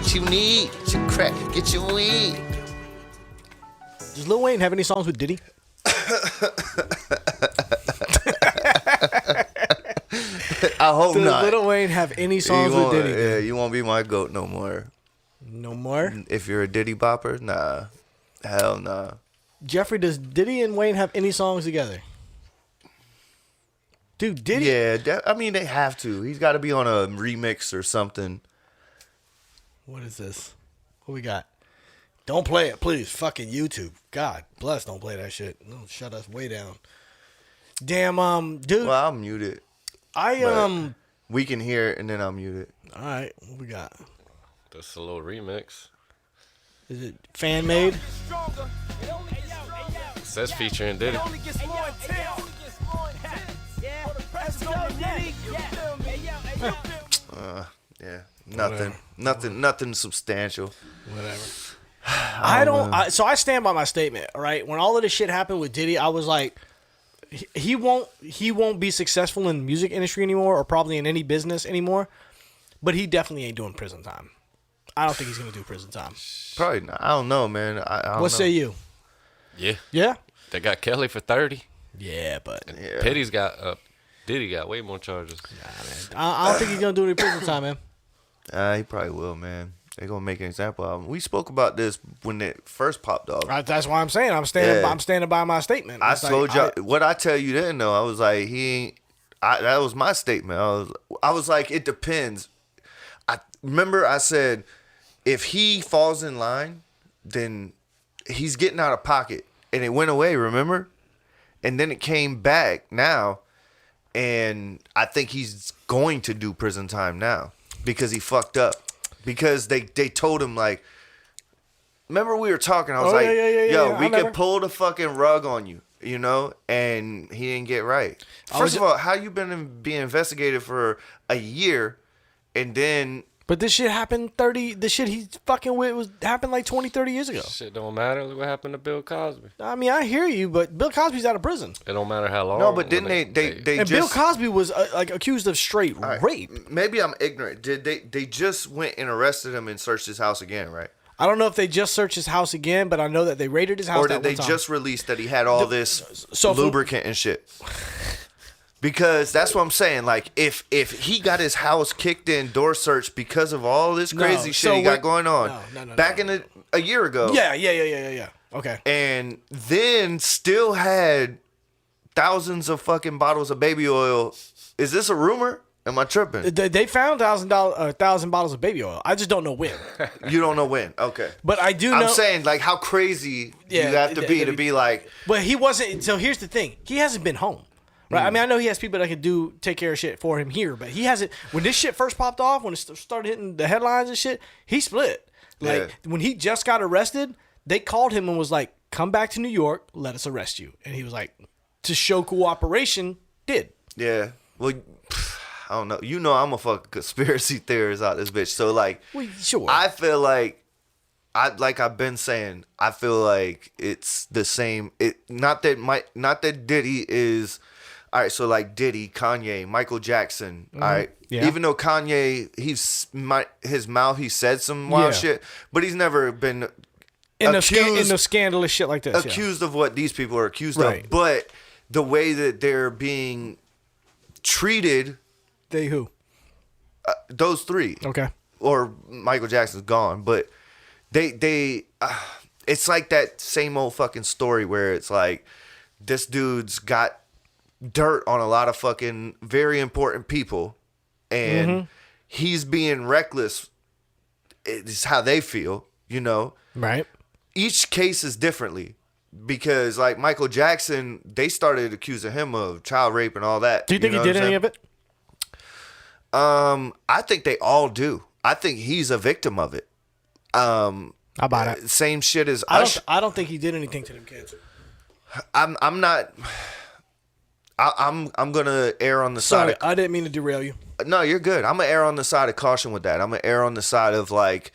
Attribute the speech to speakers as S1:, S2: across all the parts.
S1: what you need. Get your crack, get your weed.
S2: Does Lil Wayne have any songs with Diddy?
S1: I hope not.
S2: Does Lil Wayne have any songs with Diddy?
S1: Yeah, you won't be my goat no more.
S2: No more?
S1: If you're a Diddy bopper, nah. Hell nah.
S2: Jeffrey, does Diddy and Wayne have any songs together? Dude, Diddy?
S1: Yeah, I mean, they have to. He's got to be on a remix or something.
S2: What is this? What we got? Don't play it, please. Fucking YouTube. God bless, don't play that shit. No, shut us way down. Damn, dude.
S1: Well, I'll mute it. We can hear it, and then I'll mute it.
S2: All right, what we got?
S3: That's a little remix.
S2: Is it fan made?
S3: It says featuring Diddy.
S1: Yeah, nothing substantial.
S2: Whatever. So I stand by my statement. All right, when all of this shit happened with Diddy, I was like, he won't be successful in the music industry anymore, or probably in any business anymore. But he definitely ain't doing prison time. I don't think he's gonna do prison time.
S1: Probably not. I don't know, man.
S2: What say you?
S3: Yeah.
S2: Yeah.
S3: They got Kelly for 30.
S2: Yeah, but
S3: Diddy got way more charges.
S2: Nah, man. I don't think he's gonna do any prison time, man.
S1: He probably will, man. They're gonna make an example of him. We spoke about this when it first popped off.
S2: Right, that's why I'm saying I'm standing by my statement.
S1: I told you what I tell you then though. I was like, that was my statement. I was like, it depends. I remember I said, if he falls in line, then he's getting out of pocket, and it went away. Remember, and then it came back now, and I think he's going to do prison time now because he fucked up. Because they told him, like, remember we were talking, I was we could pull the fucking rug on you, you know, and he didn't get right. First of all, how you been being investigated for a year, and then...
S2: But this shit happened the shit he's fucking with happened like 20, 30 years ago.
S3: Shit don't matter. Look what happened to Bill Cosby.
S2: I mean, I hear you, but Bill Cosby's out of prison.
S3: It don't matter how long.
S1: No, but didn't they
S2: and
S1: just...
S2: Bill Cosby was like accused of straight rape.
S1: Maybe I'm ignorant. Did they just went and arrested him and searched his house again, right?
S2: I don't know if they just searched his house again, but I know that they raided his house.
S1: Or did they just release that he had all this lubricant and shit? Because that's what I'm saying. Like, if he got his house kicked in, door searched because of all this crazy shit he got going on, a year ago.
S2: Yeah. Okay.
S1: And then still had thousands of fucking bottles of baby oil. Is this a rumor? Am I tripping?
S2: They found 1,000 bottles of baby oil. I just don't know when.
S1: You don't know when. Okay.
S2: But I do know.
S1: I'm saying, like, how crazy you have to be like.
S2: But he wasn't. So here's the thing. He hasn't been home. Right, I mean, I know he has people that can take care of shit for him here, but he hasn't. When this shit first popped off, when it started hitting the headlines and shit, he split. Like when he just got arrested, they called him and was like, "Come back to New York, let us arrest you." And he was like, to show cooperation, did.
S1: Yeah. Well, I don't know. You know, I'm a fucking conspiracy theorist out this bitch. So like,
S2: sure.
S1: I feel like, I've been saying, I feel like it's the same. Not that Diddy is. All right, so like Diddy, Kanye, Michael Jackson, all right? Yeah. Even though Kanye, his mouth, he said some wild shit, but he's never been
S2: in the scandalous shit like this.
S1: Accused of what these people are accused of. But the way that they're being treated.
S2: They who?
S1: Those three.
S2: Okay.
S1: Or Michael Jackson's gone, but they it's like that same old fucking story where it's like, this dude's got dirt on a lot of fucking very important people, and he's being reckless. It's how they feel, you know.
S2: Right.
S1: Each case is differently, because like Michael Jackson, they started accusing him of child rape and all that.
S2: Do you think he did any of it?
S1: I think they all do. I think he's a victim of it.
S2: How about it?
S1: Same shit as
S2: I don't think he did anything to them kids.
S1: I'm not. I'm gonna err on the side.
S2: I didn't mean to derail you.
S1: No, you're good. I'm gonna err on the side of caution with that. I'm gonna err on the side of like,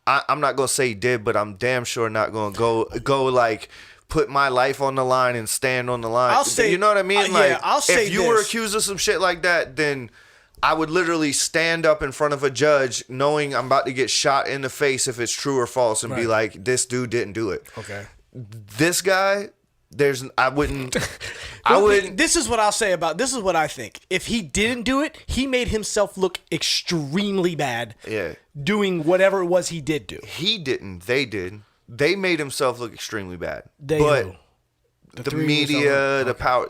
S1: I'm not gonna say he did, but I'm damn sure not gonna go like put my life on the line and stand on the line.
S2: I'll say,
S1: you know what I mean? Like,
S2: I'll say
S1: if you were accused of some shit like that, then I would literally stand up in front of a judge knowing I'm about to get shot in the face if it's true or false and be like, this dude didn't do it.
S2: Okay.
S1: This guy, I wouldn't.
S2: This is what I'll say about this is what I think. If he didn't do it, he made himself look extremely bad.
S1: Yeah.
S2: Doing whatever it was he did do.
S1: He didn't. They did. They made himself look extremely bad.
S2: But
S1: the media, the power,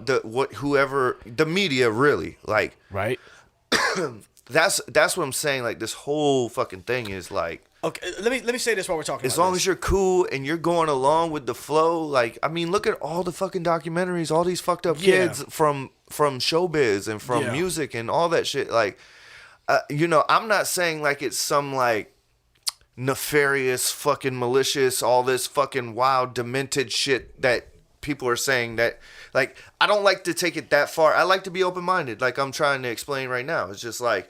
S1: whoever, the media really, like,
S2: right.
S1: that's what I'm saying. Like, this whole fucking thing is like,
S2: okay, let me say this while we're talking.
S1: As long as you're cool and you're going along with the flow, like, I mean, look at all the fucking documentaries, all these fucked up kids from showbiz and from music and all that shit. Like, I'm not saying like it's some like nefarious, fucking malicious, all this fucking wild, demented shit that people are saying that, like, I don't like to take it that far. I like to be open-minded, like I'm trying to explain right now. It's just like,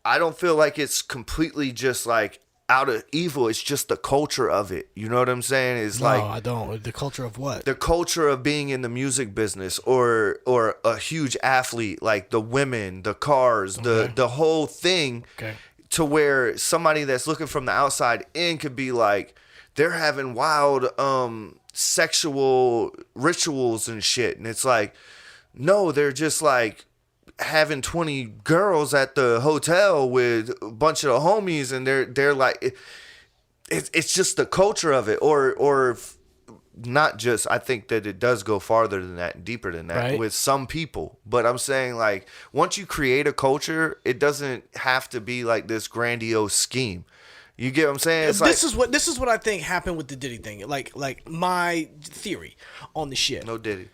S1: I don't feel like it's completely just like out of evil. It's just the culture of it. You know what I'm saying? It's like,
S2: I don't. The culture of what?
S1: The culture of being in the music business or a huge athlete, like the women, the cars, the whole thing.
S2: Okay.
S1: To where somebody that's looking from the outside in could be like, they're having wild sexual rituals and shit. And it's like, no, they're just like having 20 girls at the hotel with a bunch of the homies, and they're like, it's just the culture of it, or not just. I think that it does go farther than that and deeper than that with some people. But I'm saying, like, once you create a culture, it doesn't have to be like this grandiose scheme. You get what I'm saying? It's
S2: this is what I think happened with the Diddy thing. Like my theory on the shit.
S1: No Diddy.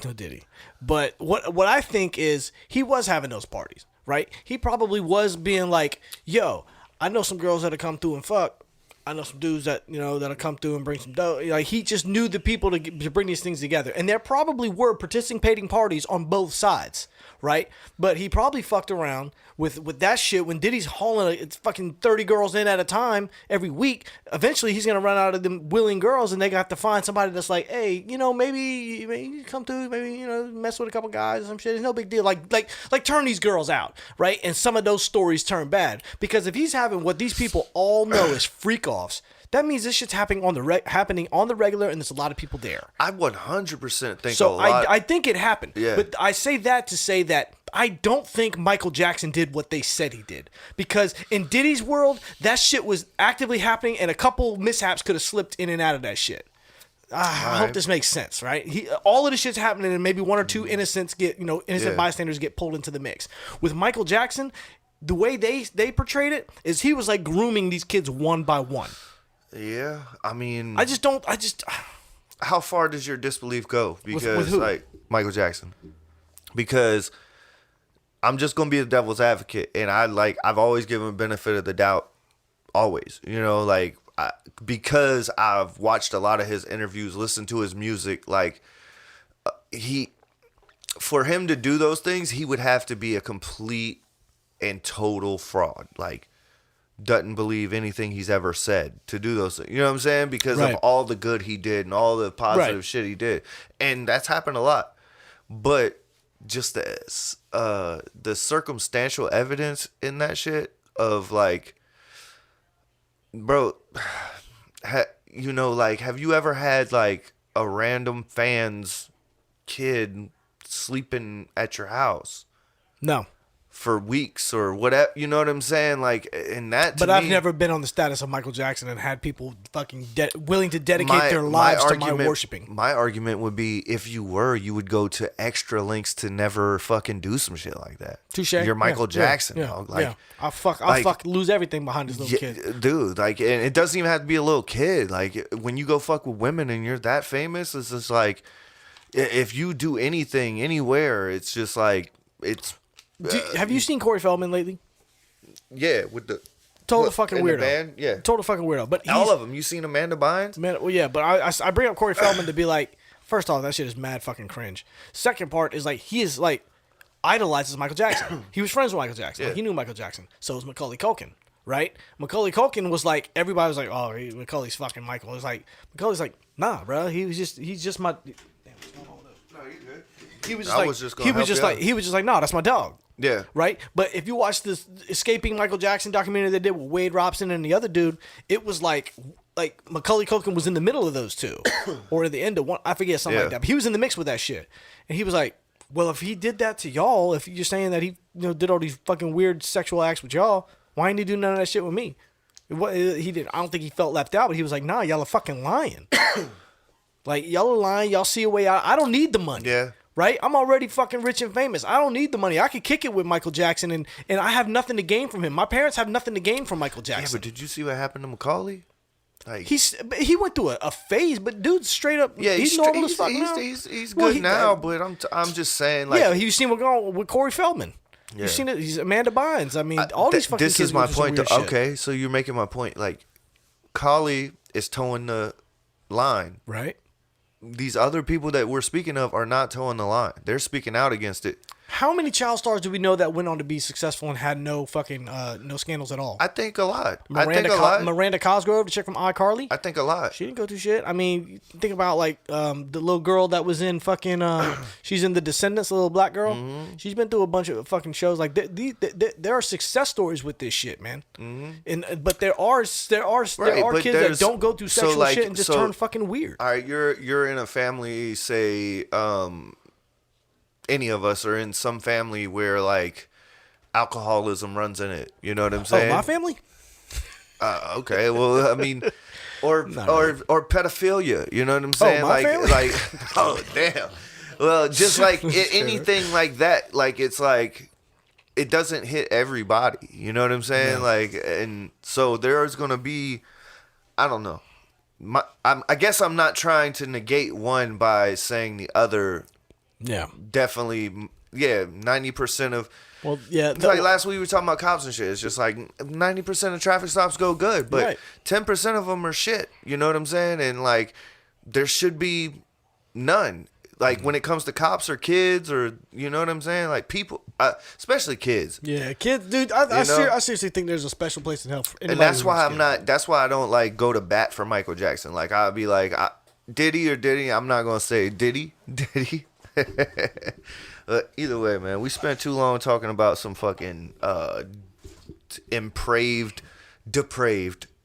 S2: No Diddy. But what I think is he was having those parties, right? He probably was being like, yo, I know some girls that'll come through and fuck. I know some dudes that, that'll come through and bring some dough. Like, he just knew the people to bring these things together. And there probably were participating parties on both sides, right? But he probably fucked around with that shit when Diddy's hauling it's fucking 30 girls in at a time every week. Eventually, he's going to run out of them willing girls, and they got to find somebody that's like, hey, maybe you come through, maybe, mess with a couple guys or some shit. It's no big deal. Like turn these girls out, right? And some of those stories turn bad. Because if he's having what these people all know is freak-offs, that means this shit's happening on the regular, and there's a lot of people there.
S1: I 100% think
S2: so.
S1: a lot.
S2: I think it happened.
S1: Yeah.
S2: But I say that to say that I don't think Michael Jackson did what they said he did. Because in Diddy's world, that shit was actively happening, and a couple mishaps could have slipped in and out of that shit. I hope this makes sense, right? All of this shit's happening, and maybe one or two innocent bystanders get pulled into the mix. With Michael Jackson, the way they portrayed it is he was like grooming these kids one by one.
S1: Yeah, I mean,
S2: how
S1: far does your disbelief go? Because
S2: with who?
S1: Like Michael Jackson, because I'm just gonna be the devil's advocate, and I've always given him benefit of the doubt, always, because I've watched a lot of his interviews, listened to his music, like for him to do those things, he would have to be a complete and total fraud, like, doesn't believe anything he's ever said to do those things. You know what I'm saying? Because of all the good he did and all the positive shit he did. And that's happened a lot. But just the circumstantial evidence in that shit of like, bro, have you ever had like a random fan's kid sleeping at your house?
S2: No.
S1: For weeks or whatever, you know what I'm saying? Like, in that.
S2: But I've never been on the status of Michael Jackson and had people fucking willing to dedicate their lives to my worshiping. My
S1: argument would be, if you were, you would go to extra lengths to never fucking do some shit like that.
S2: Touche.
S1: You're Michael Jackson, dog. Like,
S2: I'll fuck lose everything behind this little kid,
S1: dude. Like, and it doesn't even have to be a little kid. Like, when you go fuck with women and you're that famous, it's just like, if you do anything anywhere, it's just like it's.
S2: Have you seen Corey Feldman lately?
S1: Yeah, with the
S2: total fucking weirdo.
S1: Band? Yeah,
S2: total fucking weirdo. But
S1: all of them. You seen Amanda Bynes?
S2: Man, well, yeah. But I bring up Corey Feldman to be like, first off, that shit is mad fucking cringe. Second part is like, he is like idolizes Michael Jackson. He was friends with Michael Jackson.
S1: Yeah.
S2: Like, he knew Michael Jackson. So was Macaulay Culkin, right? Macaulay Culkin was like, everybody was like, oh, Macaulay's fucking Michael. It's like Macaulay's like, nah, bro. He's just my. Damn, what's going on with this?
S1: No, you good.
S2: He was just like, nah, that's my dog.
S1: Yeah.
S2: Right? But if you watch this Escaping Michael Jackson documentary they did with Wade Robson and the other dude, it was like Macaulay Culkin was in the middle of those two. Or at the end of one, I forget, something like that. But he was in the mix with that shit. And he was like, well, if he did that to y'all, if you're saying that he did all these fucking weird sexual acts with y'all, why didn't he do none of that shit with me? He did. I don't think he felt left out, but he was like, nah, y'all are fucking lying. Like, y'all are lying. Y'all see a way out. I don't need the money.
S1: Yeah.
S2: Right? I'm already fucking rich and famous. I don't need the money. I could kick it with Michael Jackson, and I have nothing to gain from him. My parents have nothing to gain from Michael Jackson.
S1: Yeah, but did you see what happened to Macaulay? Like,
S2: he went through a phase, but dude's straight up.
S1: Yeah,
S2: he's normal as fuck now.
S1: He's good now, but I'm just saying, like,
S2: yeah, you've seen what's going on with Corey Feldman.
S1: Yeah.
S2: You've seen it. He's Amanda Bynes. I mean, all these fucking
S1: this
S2: kids
S1: is my
S2: go through some
S1: point.
S2: weird shit.
S1: Okay, so you're making my point. Like, Collie is towing the line.
S2: Right.
S1: These other people that we're speaking of are not towing the line. They're speaking out against it.
S2: How many child stars do we know that went on to be successful and had no fucking no scandals at all?
S1: I think a lot.
S2: Miranda Cosgrove, the chick from iCarly.
S1: I think a lot.
S2: She didn't go through shit. I mean, think about like the little girl that was in fucking. She's in The Descendants, the little black girl. Mm-hmm. She's been through a bunch of fucking shows. Like there are success stories with this shit, man. Mm-hmm. But there are kids that don't go through sexual shit and just turn fucking weird.
S1: All right, you're in a family, say, any of us are in some family where like alcoholism runs in it. You know what I'm saying?
S2: Oh, my family?
S1: Okay. Well, I mean, or pedophilia. You know what I'm saying?
S2: My family?
S1: Like, oh damn. Well, just like anything like that. Like it's like it doesn't hit everybody. You know what I'm saying?
S2: Yeah.
S1: Like, and so there's gonna be, I don't know. I guess I'm not trying to negate one by saying the other.
S2: Yeah.
S1: Definitely, yeah, 90% of...
S2: Well, yeah.
S1: Like last week we were talking about cops and shit. It's just like 90% of traffic stops go good, but 10% of them are shit. You know what I'm saying? And like, there should be none. Like when it comes to cops or kids or, you know what I'm saying? Like people, especially kids.
S2: Yeah, kids, dude. I seriously think there's a special place in hell for anybody.
S1: And that's why that's why I don't like go to bat for Michael Jackson. Like I'll be like, Diddy or Diddy. I'm not going to say Diddy. Either way, man, we spent too long talking about some fucking depraved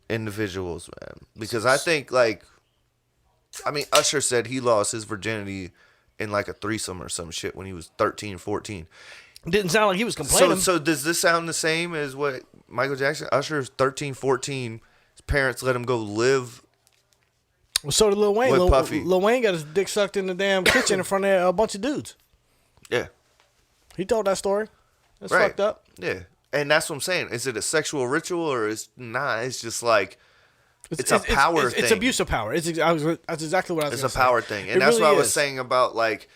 S1: individuals, man. Because I think, like, I mean, Usher said he lost his virginity in like a threesome or some shit when he was 13, 14.
S2: Didn't sound like he was complaining.
S1: So does this sound the same as what Michael Jackson? Usher's 13, 14. His parents let him go live.
S2: Well, so did Lil Wayne.
S1: Puffy.
S2: Lil Wayne got his dick sucked in the damn kitchen in front of a bunch of dudes.
S1: Yeah.
S2: He told that story. That's
S1: right.
S2: fucked up.
S1: Yeah. And that's what I'm saying. Is it a sexual ritual or is it's just like it's a power thing.
S2: It's abuse of power. That's exactly what I was
S1: It's a power thing. And that's what I was saying about like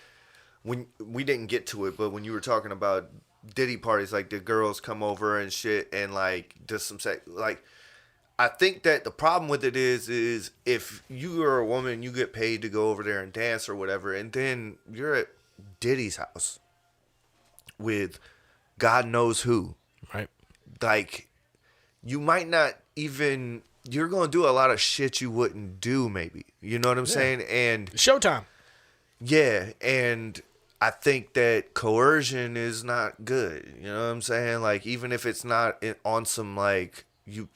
S1: when we didn't get to it, but when you were talking about Diddy parties, like the girls come over and shit and like do some sex, like I think that the problem with it is if you are a woman, you get paid to go over there and dance or whatever, and then you're at Diddy's house with God knows who.
S2: Right.
S1: Like, you might not even, you're going to do a lot of shit you wouldn't do, maybe. You know what I'm saying? And
S2: Showtime.
S1: Yeah, and I think that coercion is not good. You know what I'm saying? Like, even if it's not on some, like, you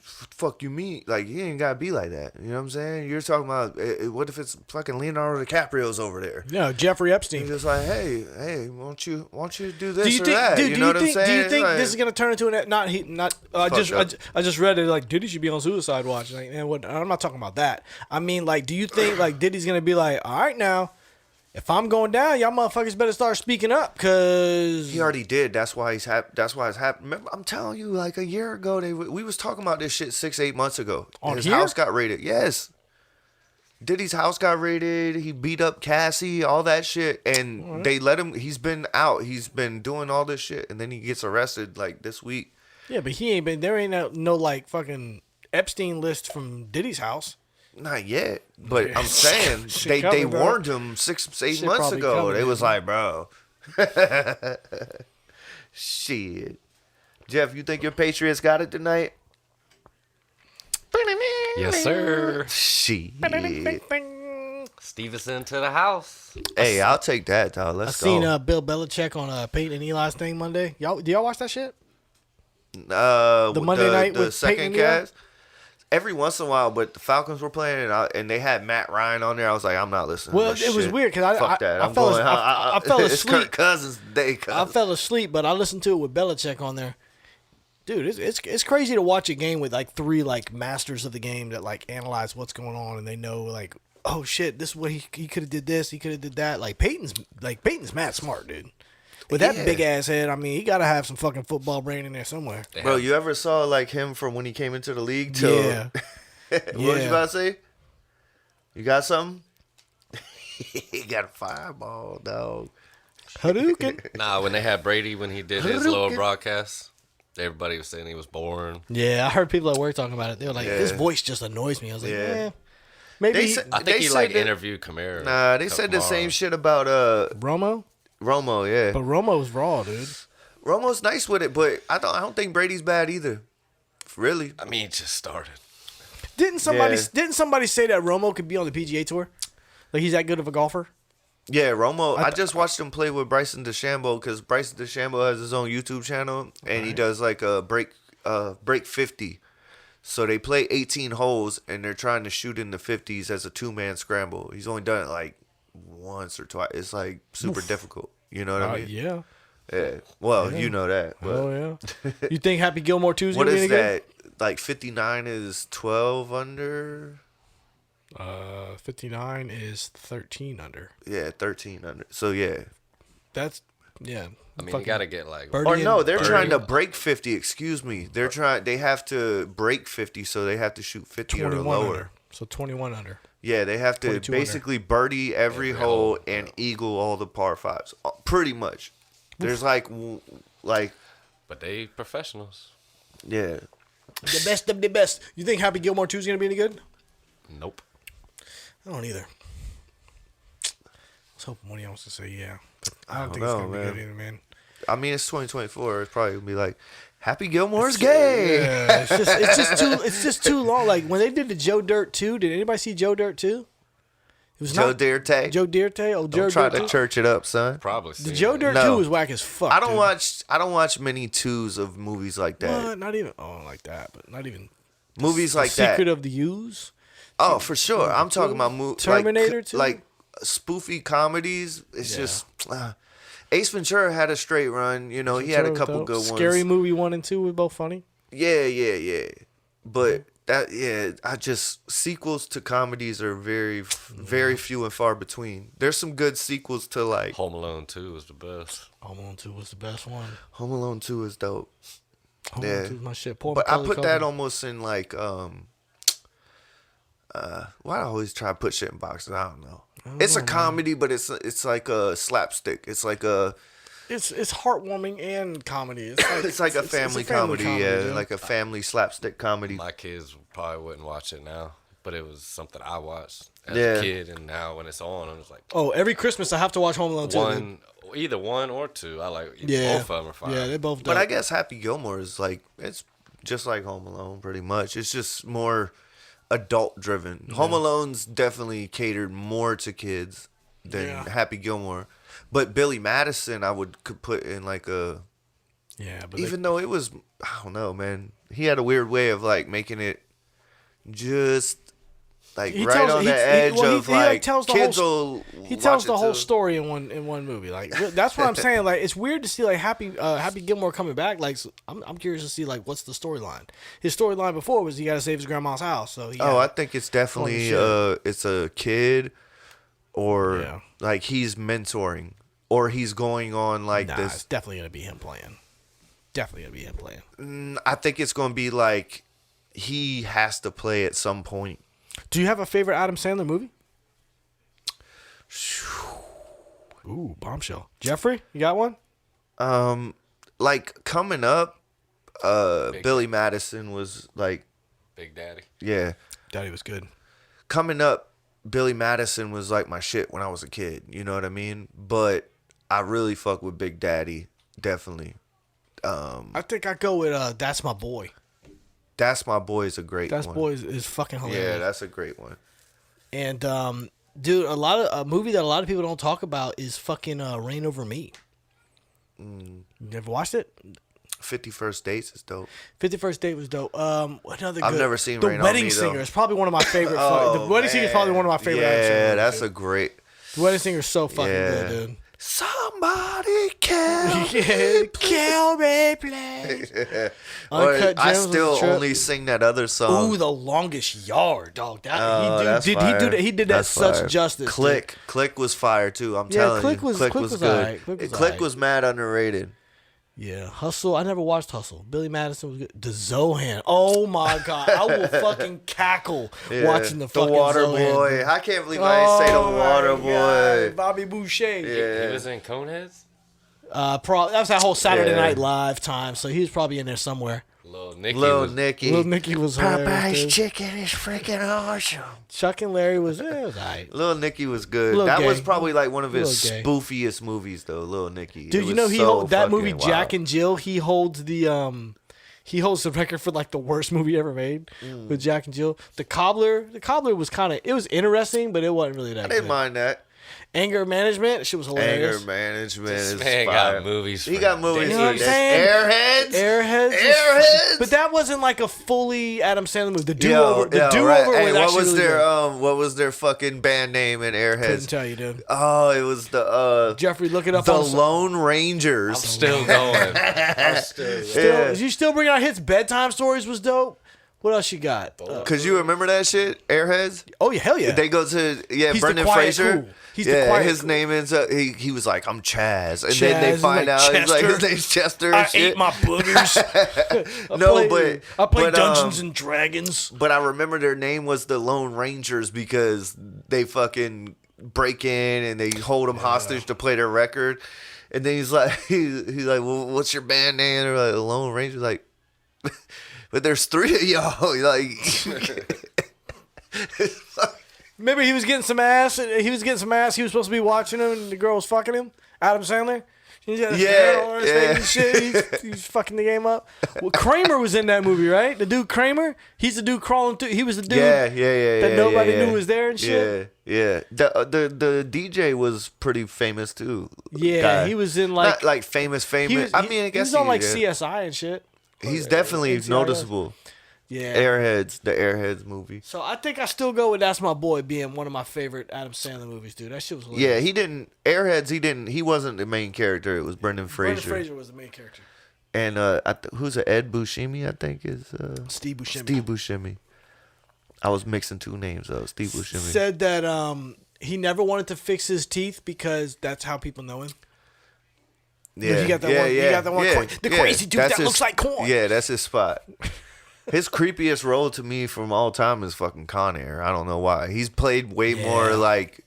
S1: mean like you ain't gotta be like that. You know what I'm saying? You're talking about what if it's fucking Leonardo DiCaprio's over there?
S2: Yeah, Jeffrey Epstein.
S1: He's just like, hey, won't you do this or that?
S2: Dude,
S1: you know what I'm saying?
S2: Do you think
S1: like,
S2: this is gonna turn into an I just read it like Diddy should be on suicide watch. Like, man, what? I'm not talking about that. I mean, like, do you think like Diddy's gonna be like, all right now, if I'm going down, y'all motherfuckers better start speaking up, cause
S1: he already did. That's why he's happy. That's why it's happening. Remember, I'm telling you, like a year ago, we was talking about this shit 6-8 months ago. His house got raided. Yes, Diddy's house got raided. He beat up Cassie, all that shit, and they let him. He's been out. He's been doing all this shit, and then he gets arrested like this week.
S2: Yeah, but he ain't been. There ain't no like fucking Epstein list from Diddy's house.
S1: Not yet, but I'm saying they warned him 6-8 months ago. They was like, bro, shit. Jeff, you think your Patriots got it tonight?
S3: Yes, sir.
S1: Shit.
S3: Stevenson to the house.
S1: Hey, I'll take that, dog.
S2: I
S1: Let's
S2: seen
S1: go.
S2: Bill Belichick on Peyton and Eli's thing Monday. Do y'all watch that shit?
S1: The
S2: Monday night
S1: the
S2: with
S1: second
S2: Peyton and Eli?
S1: cast. Every once in a while, but the Falcons were playing, and they had Matt Ryan on there. I was like, I'm not listening.
S2: Well,
S1: to this
S2: it was
S1: shit.
S2: weird because
S1: Fuck that.
S2: I
S1: I'm
S2: fell
S1: going.
S2: I fell
S1: It's
S2: asleep.
S1: Kirk Cousins' day.
S2: I fell asleep, but I listened to it with Belichick on there. Dude, it's crazy to watch a game with like three like masters of the game that like analyze what's going on and they know like, oh shit, this is what he could have did this, he could have did that. Peyton's mad smart, dude. With that big ass head, I mean, he got to have some fucking football brain in there somewhere.
S1: Bro, you ever saw like him from when he came into the league?
S2: Yeah.
S1: What was you about to say? You got something? He got a fireball, dog.
S2: Hadouken.
S3: Nah, when they had Brady when he did his little broadcast, everybody was saying he was boring.
S2: Yeah, I heard people at work talking about it. They were like,
S1: Yeah.
S2: his voice just annoys me. I was like,
S1: Yeah.
S2: yeah. Maybe
S1: They
S2: he-
S1: said-
S3: I think
S1: They
S3: he
S1: said
S3: like
S1: that-
S3: interviewed Kamara.
S1: Nah, they said the
S3: tomorrow.
S1: same shit about
S2: Romo?
S1: Romo. Yeah,
S2: But Romo's raw, dude.
S1: Romo's nice with it, but I don't think Brady's bad either. Really?
S3: I mean, it just started.
S2: Didn't somebody say that Romo could be on the PGA Tour? Like he's that good of a golfer?
S1: Yeah, Romo. I just watched him play with Bryson DeChambeau because Bryson DeChambeau has his own YouTube channel and he does like a break 50. So they play 18 holes and they're trying to shoot in the 50s as a 2-man scramble. He's only done it like once or twice. It's like super difficult. You know what I mean?
S2: Yeah.
S1: Yeah. Well, you know that. But
S2: Oh yeah. You think Happy Gilmore 2's
S1: what
S2: gonna be
S1: is
S2: any good?
S1: that? Like 59 is 12 under.
S2: 59 is 13 under.
S1: Yeah, 13 under. So yeah.
S2: That's yeah.
S3: I mean, you
S2: Fucking
S3: got to get like
S2: Birdie
S1: Or
S2: and-
S1: no, they're
S3: Birdie.
S1: trying to break 50. Excuse me. They have to break 50, so they have to shoot 50 or
S2: 21
S1: lower.
S2: under. So 21 under.
S1: Yeah, they have to
S2: 22 under.
S1: basically birdie every hole and eagle all the par fives. Pretty much. There's like,
S3: But they professionals.
S1: yeah.
S2: The best of the best. You think Happy Gilmore 2's gonna be any good?
S3: Nope.
S2: I don't either. I was hoping one of y'all was to say yeah. But I don't
S1: don't
S2: think it's
S1: know,
S2: gonna be
S1: man.
S2: good either, man.
S1: I mean, it's 2024. It's probably gonna be like, Happy Gilmore's gay.
S2: Yeah, it's just too long. Like when they did the Joe Dirt 2, did anybody see Joe Dirt 2? It was
S1: Joe
S2: not
S1: Dirte.
S2: Joe Dirte. Oh, Joe
S1: Don't try
S2: Dirt
S1: to
S2: 2.
S1: church it up, son.
S3: Probably.
S2: The Joe Dirt
S1: No.
S2: 2 is whack as fuck.
S1: I don't
S2: dude.
S1: watch many twos of movies like that.
S2: What? Not even. Oh, like that, but not even.
S1: Movies like
S2: Secret
S1: that.
S2: of the Use.
S1: Oh, for sure. I'm talking about
S2: Terminator 2?
S1: like spoofy comedies. It's
S2: Yeah.
S1: just Ace Ventura had a straight run. You know, he had a couple
S2: Dope.
S1: good ones.
S2: Scary Movie 1 and 2 were both funny.
S1: Yeah. But I just sequels to comedies are very few and far between. There's some good sequels to like
S3: Home Alone 2 was the best.
S2: Home Alone 2 was the best one.
S1: Home Alone 2 is dope.
S2: Home
S1: Yeah.
S2: Alone 2 is my shit. Paul
S1: But I
S2: Macaulay
S1: put that
S2: Culkin.
S1: almost in like why do I always try to put shit in boxes? I don't know. It's a comedy, but it's like a slapstick. It's like a
S2: It's heartwarming and comedy.
S1: it's like a family comedy, yeah,
S2: dude.
S1: like a family slapstick comedy.
S3: My kids probably wouldn't watch it now, but it was something I watched as
S1: Yeah.
S3: a kid, and now when it's on, I'm just like
S2: Oh, every Christmas I have to watch Home Alone 2.
S3: one, either one or two. I like
S2: Yeah.
S3: both of them are fine.
S2: Yeah, they both.
S1: But
S2: dope.
S1: I guess Happy Gilmore is like it's just like Home Alone, pretty much. It's just more adult driven. Home Alone's definitely catered more to kids than
S2: Yeah.
S1: Happy Gilmore. But Billy Madison, could put in like a.
S2: Yeah, but
S1: Even though it was, I don't know, man. He had a weird way of like making it just like
S2: He
S1: right
S2: tells-
S1: on
S2: he-
S1: the
S2: he-
S1: edge
S2: well, he-
S1: of
S2: he, like,
S1: like
S2: tells the
S1: kids
S2: whole-
S1: will.
S2: he tells
S1: watch
S2: the
S1: it
S2: whole
S1: too.
S2: story in one movie. Like that's what I'm saying. Like it's weird to see like Happy Gilmore coming back. Like I'm curious to see like what's the storyline. His storyline before was he got to save his grandma's house. So he
S1: Oh, I
S2: had-
S1: think it's definitely
S2: shit.
S1: it's a kid, or
S2: Yeah.
S1: like he's mentoring, or he's going on like
S2: nah,
S1: this.
S2: it's definitely gonna be him playing. Definitely gonna be him playing.
S1: I think it's going to be like he has to play at some point.
S2: Do you have a favorite Adam Sandler movie? Ooh, bombshell. Jeffrey, you got one?
S1: Like coming up, Billy Madison was like,
S3: Big Daddy.
S1: yeah.
S2: Daddy was good.
S1: Coming up, Billy Madison was like my shit when I was a kid. You know what I mean? But I really fuck with Big Daddy, definitely.
S2: I think I go with That's My Boy.
S1: That's My Boy is a great
S2: That's
S1: one.
S2: Boy is fucking hilarious.
S1: Yeah, that's a great one.
S2: And Dude, a movie that a lot of people don't talk about is fucking Reign Over Me. You ever watched it?
S1: 51st Dates is dope.
S2: 51st Date was dope. Another good,
S1: I've never seen
S2: The
S1: Reign Over
S2: Wedding
S1: Me,
S2: Singer
S1: though.
S2: is probably one of my favorite.
S1: Oh,
S2: The Wedding Singer is probably one of my favorite.
S1: Yeah,
S2: movies,
S1: that's
S2: dude.
S1: a great.
S2: The Wedding Singer is so fucking good, dude.
S1: Somebody kill
S2: Yeah, kill me, please.
S1: Or
S2: Uncut
S1: I
S2: Gems was
S1: still
S2: a trip.
S1: only sing that other song.
S2: Ooh, The Longest Yard, dog. That,
S1: That's
S2: he
S1: fire.
S2: did that
S1: That's
S2: such
S1: fire.
S2: justice.
S1: Click was fire too. I'm
S2: Yeah,
S1: telling
S2: Click
S1: you,
S2: was-
S1: Click
S2: Click
S1: was
S2: was
S1: good.
S2: alright. Click was
S1: Click
S2: alright.
S1: was mad underrated.
S2: Yeah, Hustle. I never watched Hustle. Billy Madison was good. The Zohan. Oh my god, I will fucking cackle
S1: Yeah.
S2: watching the fucking
S1: Water
S2: Zohan.
S1: Boy. I can't believe I didn't say the
S2: Oh
S1: Water
S2: my
S1: Boy.
S2: God, Bobby Boucher.
S1: Yeah.
S3: He was in Coneheads.
S2: That was that whole Saturday
S1: Yeah.
S2: Night Live time, so he was probably in there somewhere.
S3: Lil Nicky
S1: Lil
S3: was.
S1: Nicky.
S2: Lil Nicky was hilarious,
S1: Popeye's
S2: dude.
S1: chicken is freaking awesome.
S2: Chuck and Larry was it was alright.
S1: Lil Nicky was good.
S2: Lil
S1: That
S2: gay.
S1: was probably like one of his
S2: Lil gay.
S1: spoofiest movies, though. Lil Nicky.
S2: Dude,
S1: It
S2: you know
S1: was
S2: he
S1: so
S2: hold that
S1: fucking
S2: movie
S1: wild.
S2: Jack and Jill. He holds the record for like the worst movie ever made with Jack and Jill. The Cobbler was kind of it was interesting, but it wasn't really that
S1: I didn't
S2: good.
S1: mind that.
S2: Anger Management, shit was hilarious.
S1: Anger management
S3: This
S1: is
S3: man
S1: fire.
S3: got movies.
S1: He
S3: for
S1: got movies.
S2: You know what I'm
S1: for
S2: saying?
S1: Airheads.
S2: Airheads, but that wasn't like a fully Adam Sandler movie. The do over,
S1: right.
S2: was
S1: Hey, what
S2: actually
S1: was
S2: really
S1: their
S2: good.
S1: what was their fucking band name in
S2: Couldn't
S1: Airheads?
S2: tell you, dude.
S1: Oh, it was the
S2: Jeffrey, look it up.
S1: the
S2: on
S1: Lone
S3: I'm
S1: Rangers.
S3: still going. I'm still.
S1: Yeah.
S2: You still bring out hits. Bedtime Stories was dope. What else you got?
S1: Cause you remember that shit, Airheads?
S2: Oh yeah, hell yeah.
S1: They go to
S2: He's the
S1: Brendan
S2: quiet
S1: Fraser.
S2: cool. He's the
S1: yeah,
S2: quiet
S1: his
S2: cool.
S1: name ends up. He was like, I'm Chaz, and
S2: Chaz,
S1: then they
S2: he's
S1: find
S2: like,
S1: out he's like
S2: Chester.
S1: his name's Chester. And
S2: I
S1: shit.
S2: ate my boogers. I play Dungeons and Dragons.
S1: But I remember their name was the Lone Rangers because they fucking break in and they hold them hostage to play their record. And then he's like, well, what's your band name? They're like, Lone Rangers. Like, but there's three of y'all. Like,
S2: Maybe he was getting some ass. He was supposed to be watching him, and the girl was fucking him. Adam Sandler. He's got his hair on his face and shit. He's fucking the game up. Well, Kramer was in that movie, right? The dude Kramer. He's the dude crawling through. He was the dude. That nobody knew was there and shit.
S1: Yeah. The DJ was pretty famous too.
S2: Yeah,
S1: Guy.
S2: he was in
S1: Not like famous.
S2: He was,
S1: I mean, I
S2: he
S1: guess
S2: was on like
S1: yeah.
S2: CSI and shit.
S1: He's definitely
S2: NCIS.
S1: noticeable.
S2: Yeah.
S1: Airheads, the Airheads movie.
S2: So I think I still go with That's My Boy being one of my favorite Adam Sandler movies, dude. That shit was
S1: Yeah,
S2: hilarious.
S1: he didn't. Airheads, he wasn't the main character. It was Brendan Fraser.
S2: Brendan Fraser was the main character.
S1: And who's it? Ed Buscemi, I think is
S2: Steve Buscemi.
S1: Steve Buscemi. I was mixing two names though. Steve Buscemi.
S2: Said that he never wanted to fix his teeth because that's how people know him.
S1: Yeah,
S2: You got that one. You got that one. The crazy dude
S1: That's
S2: that looks like corn.
S1: Yeah, that's his spot. His creepiest role to me from all time is fucking Con Air. I don't know why. He's played way more like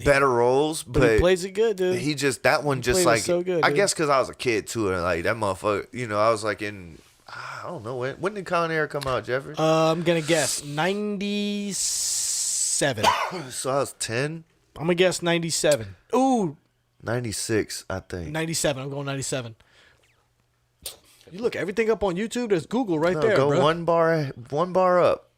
S1: better roles, but
S2: he plays it good, dude.
S1: he just that one just
S2: played it
S1: like
S2: so good,
S1: I
S2: dude.
S1: guess because I was a kid too, and like that motherfucker. You know, I was like in I don't know when did Con Air come out, Jeffrey?
S2: I'm gonna guess 97.
S1: So I was 10,
S2: I'm gonna guess 97. Ooh,
S1: 96, I think.
S2: 97. I'm going 97. You look everything up on YouTube. There's Google right
S1: No,
S2: there,
S1: go
S2: bro.
S1: one bar up.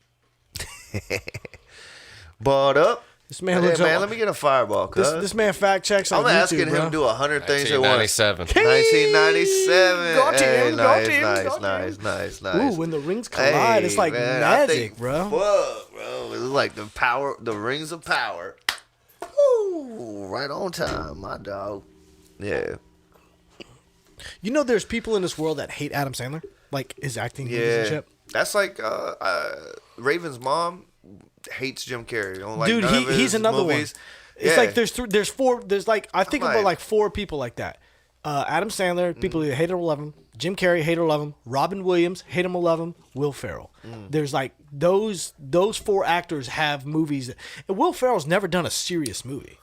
S1: Barred up.
S2: This man
S1: Hey,
S2: looks
S1: man,
S2: up.
S1: let me get a fireball, cuz.
S2: This man fact checks on
S1: I'm
S2: YouTube,
S1: asking
S2: bro.
S1: him to do 100 things at once.
S3: 1997.
S1: 1997.
S2: Got
S1: Hey,
S2: him, got
S1: nice,
S2: him,
S1: nice,
S2: got
S1: nice,
S2: him.
S1: nice, nice.
S2: Ooh, when the rings collide, it's like
S1: man, I
S2: magic,
S1: think,
S2: bro.
S1: Fuck, bro. It's like the rings of power. Ooh, right on time, my dog. Yeah.
S2: You know, there's people in this world that hate Adam Sandler, like his acting movies and
S1: Yeah.
S2: shit.
S1: That's like Raven's mom hates Jim Carrey. Don't like
S2: Dude,
S1: none of
S2: he's
S1: his
S2: another
S1: movies.
S2: one. It's
S1: Yeah.
S2: like there's four. There's like I think
S1: I'm
S2: about
S1: like-
S2: like four people like that. Adam Sandler, people either hate him or love him. Jim Carrey, hate or love him. Robin Williams, hate him or love him. Will Ferrell. There's like those four actors have movies. And Will Ferrell's never done a serious movie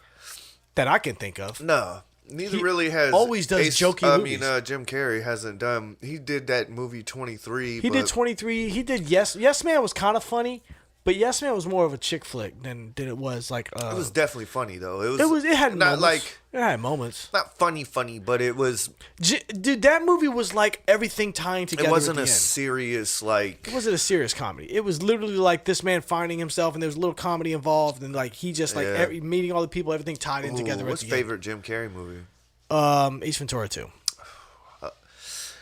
S2: that I can think of.
S1: No. Neither
S2: He
S1: really has.
S2: always does jokey movies.
S1: Jim Carrey hasn't done. He did that movie 23.
S2: He did 23. He did Yes Man was kind of funny, But Yes Man was more of a chick flick than it was like.
S1: It was definitely funny though.
S2: It had
S1: not
S2: moments.
S1: like
S2: It had moments.
S1: not funny, but it was.
S2: Dude, that movie was like everything tying together.
S1: It wasn't
S2: at
S1: a
S2: the end.
S1: serious like.
S2: It wasn't a serious comedy. It was literally like this man finding himself, and there was a little comedy involved, and like he just like meeting all the people, everything tied in together.
S1: What's
S2: at the
S1: favorite Jim Carrey movie?
S2: Ace Ventura 2.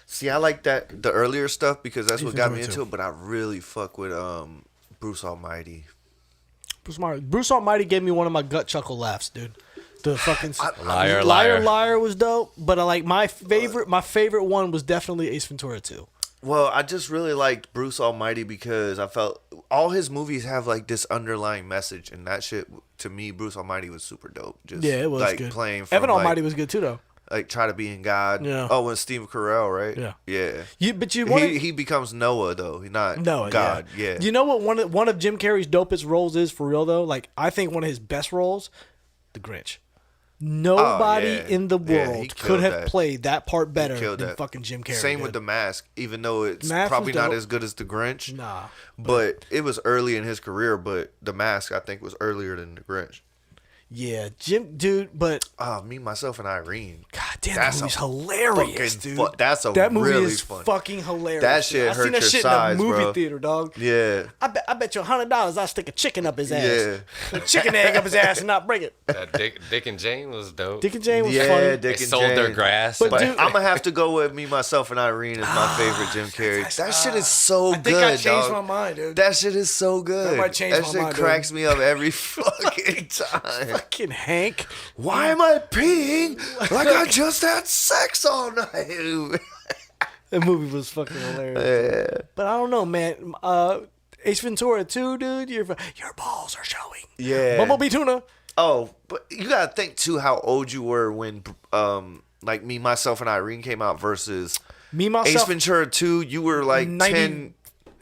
S1: See, I like the earlier stuff because that's what got me
S2: Ventura
S1: into it. But I really fuck with Bruce Almighty.
S2: Bruce Almighty gave me one of my gut chuckle laughs, dude. The fucking
S3: Liar.
S2: was dope, but I like my favorite one was definitely Ace Ventura 2.
S1: Well, I just really liked Bruce Almighty because I felt all his movies have like this underlying message, and that shit to me, Bruce Almighty was super dope. Just
S2: Yeah, it was
S1: like
S2: good.
S1: playing from,
S2: Evan Almighty was good too, though.
S1: like Try to Be in God.
S2: Yeah.
S1: Oh, and Steve Carell, right?
S2: Yeah.
S1: Yeah.
S2: But you want
S1: he becomes Noah though. He's not
S2: Noah,
S1: God. Yeah.
S2: You know what one of Jim Carrey's dopest roles is for real though? Like I think one of his best roles, The Grinch. Nobody in the
S1: Yeah, he
S2: world could
S1: killed
S2: have
S1: that.
S2: played that part better
S1: Killed
S2: than
S1: that.
S2: fucking Jim Carrey.
S1: Same
S2: did.
S1: with The Mask, even though it's
S2: Mask
S1: probably
S2: was
S1: not
S2: dope.
S1: as good as The Grinch.
S2: Nah.
S1: But it was early in his career. But The Mask, I think, was earlier than The Grinch.
S2: Yeah, dude, but
S1: Me, Myself, and Irene.
S2: God damn,
S1: That's
S2: that movie's
S1: a
S2: hilarious,
S1: fucking
S2: dude.
S1: that's a
S2: that movie
S1: really
S2: is
S1: fun.
S2: fucking hilarious.
S1: That
S2: dude.
S1: shit
S2: I
S1: hurt
S2: seen that
S1: your
S2: shit
S1: sides,
S2: in the movie
S1: bro.
S2: theater, dog.
S1: Yeah.
S2: I bet you $100 I'll stick a chicken up his ass.
S1: Yeah.
S2: A chicken egg up his ass and not break it.
S3: That Dick and Jane was dope.
S2: Dick and Jane was
S1: Yeah,
S2: funny.
S1: Dick
S3: They
S1: and
S3: sold
S1: Jane.
S3: their grass.
S2: But
S1: But
S2: dude-
S1: I'm gonna have to go with Me, Myself, and Irene as my favorite Jim Carrey. That shit is so
S2: I think
S1: good,
S2: I changed
S1: dog.
S2: my mind, dude.
S1: That shit is so good.
S2: That might change
S1: That
S2: my
S1: shit
S2: mind, dude.
S1: cracks me up every fucking time.
S2: Fucking Hank.
S1: Why am I peeing like I just had sex all night?
S2: That movie was fucking hilarious.
S1: Yeah.
S2: But I don't know, man. Ace Ventura 2, dude. Your balls are showing.
S1: Yeah.
S2: Bumblebee tuna.
S1: Oh, but you gotta think too how old you were when like Me, Myself, and Irene came out versus
S2: Me,
S1: Ace
S2: myself.
S1: Ventura 2. You were like 10.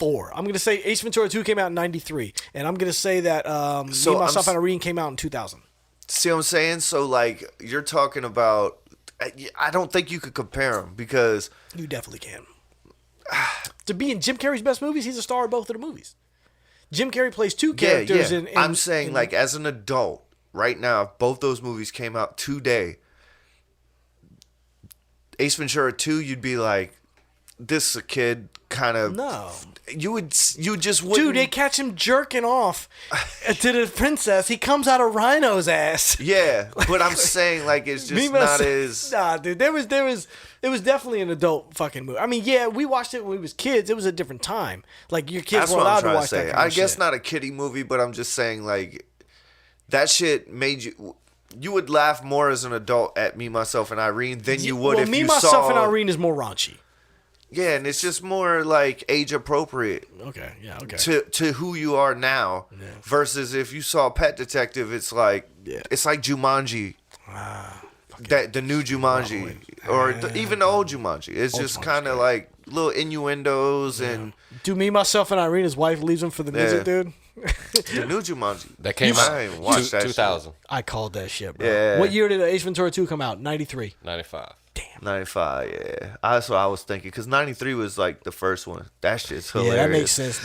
S2: 94. I'm gonna say Ace Ventura 2 came out in 93, and I'm gonna say that
S1: So
S2: Me, Myself,
S1: I'm
S2: and Irene came out in 2000.
S1: See what I'm saying? So like you're talking about. I don't think you could compare them because
S2: You definitely can. To be in Jim Carrey's best movies, he's a star of both of the movies. Jim Carrey plays two characters. In
S1: I'm saying like as an adult right now, if both those movies came out today, Ace Ventura 2, you'd be like, this is a kid kind of.
S2: No.
S1: You just wouldn't.
S2: Dude, they catch him jerking off to the princess. He comes out of Rhino's ass.
S1: Yeah, but I'm saying like it's just
S2: Me,
S1: not
S2: myself-
S1: as.
S2: Nah, dude. It was definitely an adult fucking movie. I mean, yeah, we watched it when we was kids. It was a different time. Like your kids
S1: That's
S2: were
S1: what
S2: allowed
S1: I'm
S2: to
S1: trying to
S2: watch that
S1: say.
S2: kind
S1: I
S2: of
S1: guess
S2: shit.
S1: not a kiddie movie, but I'm just saying like that shit made you. You would laugh more as an adult at Me, Myself, and Irene than you would
S2: well,
S1: if
S2: Me,
S1: you
S2: Myself,
S1: saw.
S2: and Irene is more raunchy.
S1: Yeah, and it's just more like age appropriate
S2: Okay, yeah, okay.
S1: to who you are now. Versus if you saw Pet Detective, it's like it's like Jumanji. That the new Jumanji or even the old Jumanji. It's just kind of like little innuendos and
S2: Do Me, Myself, and Irene, his wife leaves him for the music, dude?
S1: the new Jumanji.
S3: That came
S1: I
S3: out
S1: ain't watched that
S3: 2000,
S2: I called that shit, bro.
S1: Yeah.
S2: What year did Ace Ventura 2 come out? 93.
S3: 95.
S1: 95, yeah. That's what I was thinking. Because 93 was like the first one. That shit's hilarious.
S2: Yeah, that makes sense.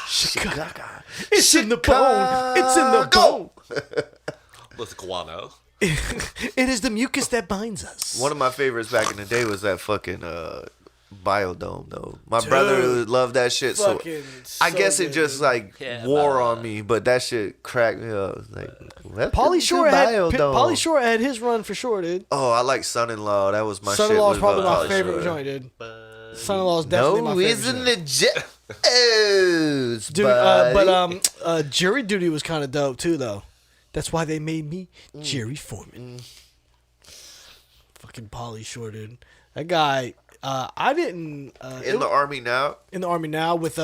S2: Chicago. It's in the bone. It's in the bone.
S3: With guano.
S2: It is the mucus that binds us.
S1: One of my favorites back in the day was that fucking Biodome, though. My brother loved that shit. So
S2: Fucking
S1: I
S2: so
S1: guess it
S2: good,
S1: just
S2: dude.
S1: like wore on me. But that shit cracked me up. Like,
S2: Pauly Shore had his run for sure, dude.
S1: Oh, I like Son-in-Law. That was my shit.
S2: Son-in-law is
S1: was
S2: probably
S1: about
S2: my
S1: Pauly
S2: favorite
S1: Shore.
S2: joint, dude. Son-in-law is definitely my
S1: No,
S2: favorite
S1: isn't
S2: joint.
S1: it? Oh,
S2: Dude, but Jury Duty was kind of dope too, though. That's why they made me Jerry Foreman. Fucking Pauly Shore, dude. That guy. I didn't.
S1: In the Army now.
S2: In the Army now with who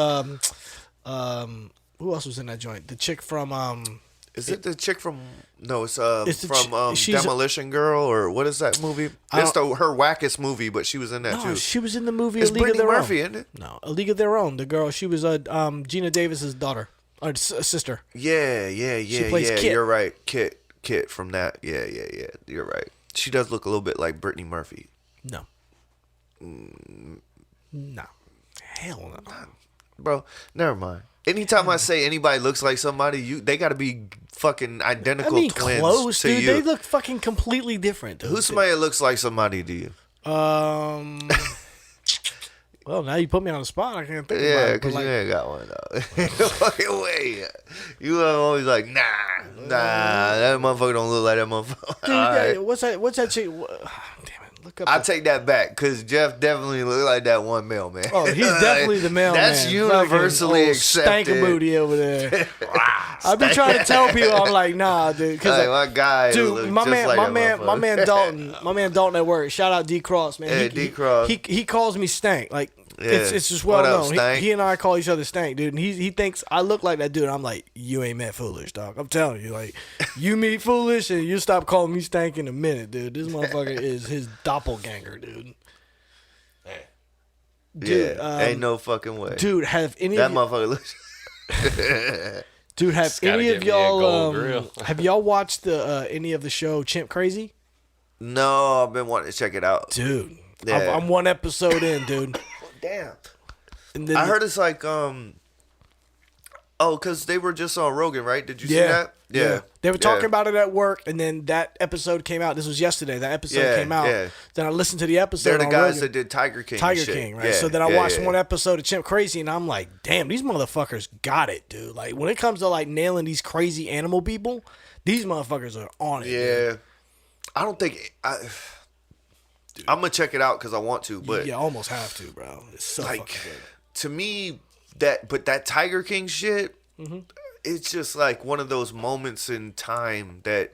S2: else was in that joint? The chick from
S1: Is it the chick from? No, it's
S2: It's the
S1: from
S2: she's a-
S1: Demolition Girl or what is that movie? It's her wackest movie, but she was in that
S2: no,
S1: too.
S2: she was in the movie
S1: It's
S2: A League of
S1: Brittany
S2: Their
S1: Murphy,
S2: Own.
S1: isn't it?
S2: No, A League of Their Own. The girl, she was Gina Davis's daughter or sister.
S1: Yeah.
S2: She plays Kit.
S1: You're right, Kit from that. Yeah. You're right. She does look a little bit like Brittany Murphy.
S2: No. No. Hell no.
S1: bro. Never mind. Anytime I say anybody looks like somebody, they got to be fucking identical twins
S2: close,
S1: to
S2: dude.
S1: you.
S2: They look fucking completely different. Dude.
S1: Who's somebody that looks like somebody to you?
S2: Well, now you put me on the spot. I can't think about
S1: Yeah,
S2: it.
S1: because you ain't got one though. Fucking way. You are always like, nah, that motherfucker don't look like that motherfucker.
S2: Dude,
S1: All right.
S2: what's that chick? Damn it, look up.
S1: I take that back because Jeff definitely look like that one male man.
S2: Oh, he's definitely the mailman.
S1: That's universally accepted.
S2: Stank booty over there. I've been trying to tell people, I'm like, nah, dude. Cause
S1: Like, my guy,
S2: dude, my man Dalton at work. Shout out D Cross, man.
S1: Yeah, D Cross.
S2: He calls me Stank. Like,
S1: Yeah.
S2: it's just well
S1: What up,
S2: known.
S1: Stank?
S2: He and I call each other Stank, dude. And he thinks I look like that dude. I'm like, you ain't met Foolish, dog. I'm telling you, like, you meet Foolish and you stop calling me Stank in a minute, dude. This motherfucker is his doppelganger, dude. Dude,
S1: yeah, ain't no fucking way.
S2: Dude, have any
S1: that
S2: of
S1: motherfucker looks.
S2: Dude, have
S3: gotta
S2: any
S3: give
S2: of
S3: me a gold
S2: y'all
S3: grill.
S2: have y'all watched the any of the show Chimp Crazy?
S1: No, I've been wanting to check it out.
S2: Dude,
S1: Yeah.
S2: I'm one episode in, dude.
S1: Damn.
S2: And then
S1: I heard it's like because they were just on Rogan, right? Did you see
S2: yeah,
S1: that? Yeah.
S2: They were talking about it at work, and then that episode came out. This was yesterday. That episode
S1: Yeah,
S2: came out.
S1: yeah.
S2: Then I listened to the episode.
S1: They're the
S2: on
S1: guys
S2: Rogan.
S1: that did Tiger King. and
S2: Tiger
S1: shit.
S2: King, right?
S1: Yeah,
S2: So then I
S1: yeah,
S2: watched
S1: yeah.
S2: one episode of Chimp Crazy, and I'm like, damn, these motherfuckers got it, dude. Like, when it comes to, like, nailing these crazy animal people, these motherfuckers are on it.
S1: Yeah.
S2: Dude.
S1: I don't think I'm gonna check it out because I want to, but
S2: You almost have to, bro. It's so
S1: like
S2: fucking good.
S1: to me that Tiger King shit, it's just like one of those moments in time that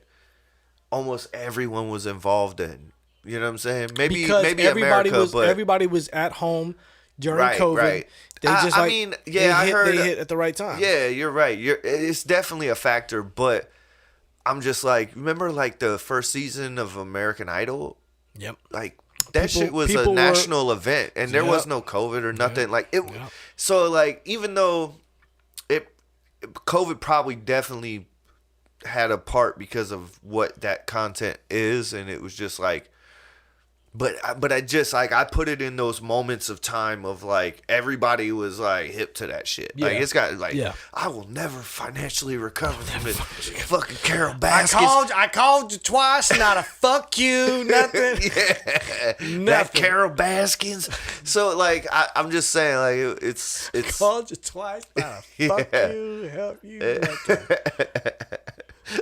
S1: almost everyone was involved in. You know what I'm saying? Maybe
S2: everybody
S1: America,
S2: was
S1: but
S2: everybody was at home during
S1: Right,
S2: COVID.
S1: right.
S2: They just
S1: I
S2: like
S1: mean, yeah, I heard
S2: they hit at the right time.
S1: Yeah, you're right. It's definitely a factor, but I'm just like, remember like the first season of American Idol?
S2: Yep.
S1: Like that shit was a
S2: people were-
S1: national event, and there was
S2: Yep.
S1: no COVID or nothing. Like it.
S2: Yep.
S1: So like, even though COVID probably definitely had a part because of what that content is, and it was just like. But I just like I put it in those moments of time of like everybody was like hip to that shit. Like
S2: Yeah.
S1: it's got like
S2: Yeah.
S1: I will never financially recover from this fucking Carol Baskins.
S2: I called you twice, not a fuck you, nothing.
S1: Yeah, that
S2: Nothing.
S1: Carol Baskins. So like I'm just saying like it's
S2: Called you twice, not a fuck
S1: Yeah.
S2: you, help you, nothing.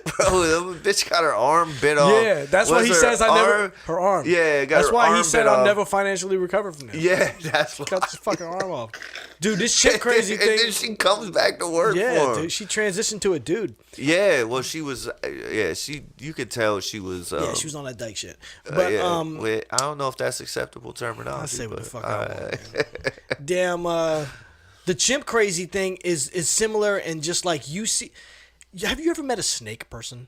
S1: bro. The bitch got her arm bit off.
S2: Yeah, that's why
S1: Was
S2: he
S1: her
S2: says
S1: arm-
S2: her arm.
S1: Yeah, got
S2: that's
S1: her
S2: why
S1: arm
S2: he said
S1: bit
S2: I'll
S1: off.
S2: never financially recover from that.
S1: Yeah, that's why.
S2: Cut his fucking arm off, dude. This shit crazy
S1: and
S2: thing.
S1: then she comes back to work
S2: Yeah,
S1: for him.
S2: dude. She transitioned to a dude.
S1: Yeah, well, she was. Yeah, you could tell she was.
S2: Yeah, she was on that dyke shit. But
S1: yeah, wait, I don't know if that's acceptable terminology.
S2: I say what the
S1: but,
S2: fuck I want. Man. Damn, the chimp crazy thing is similar, and just like you see. Have you ever met a snake person?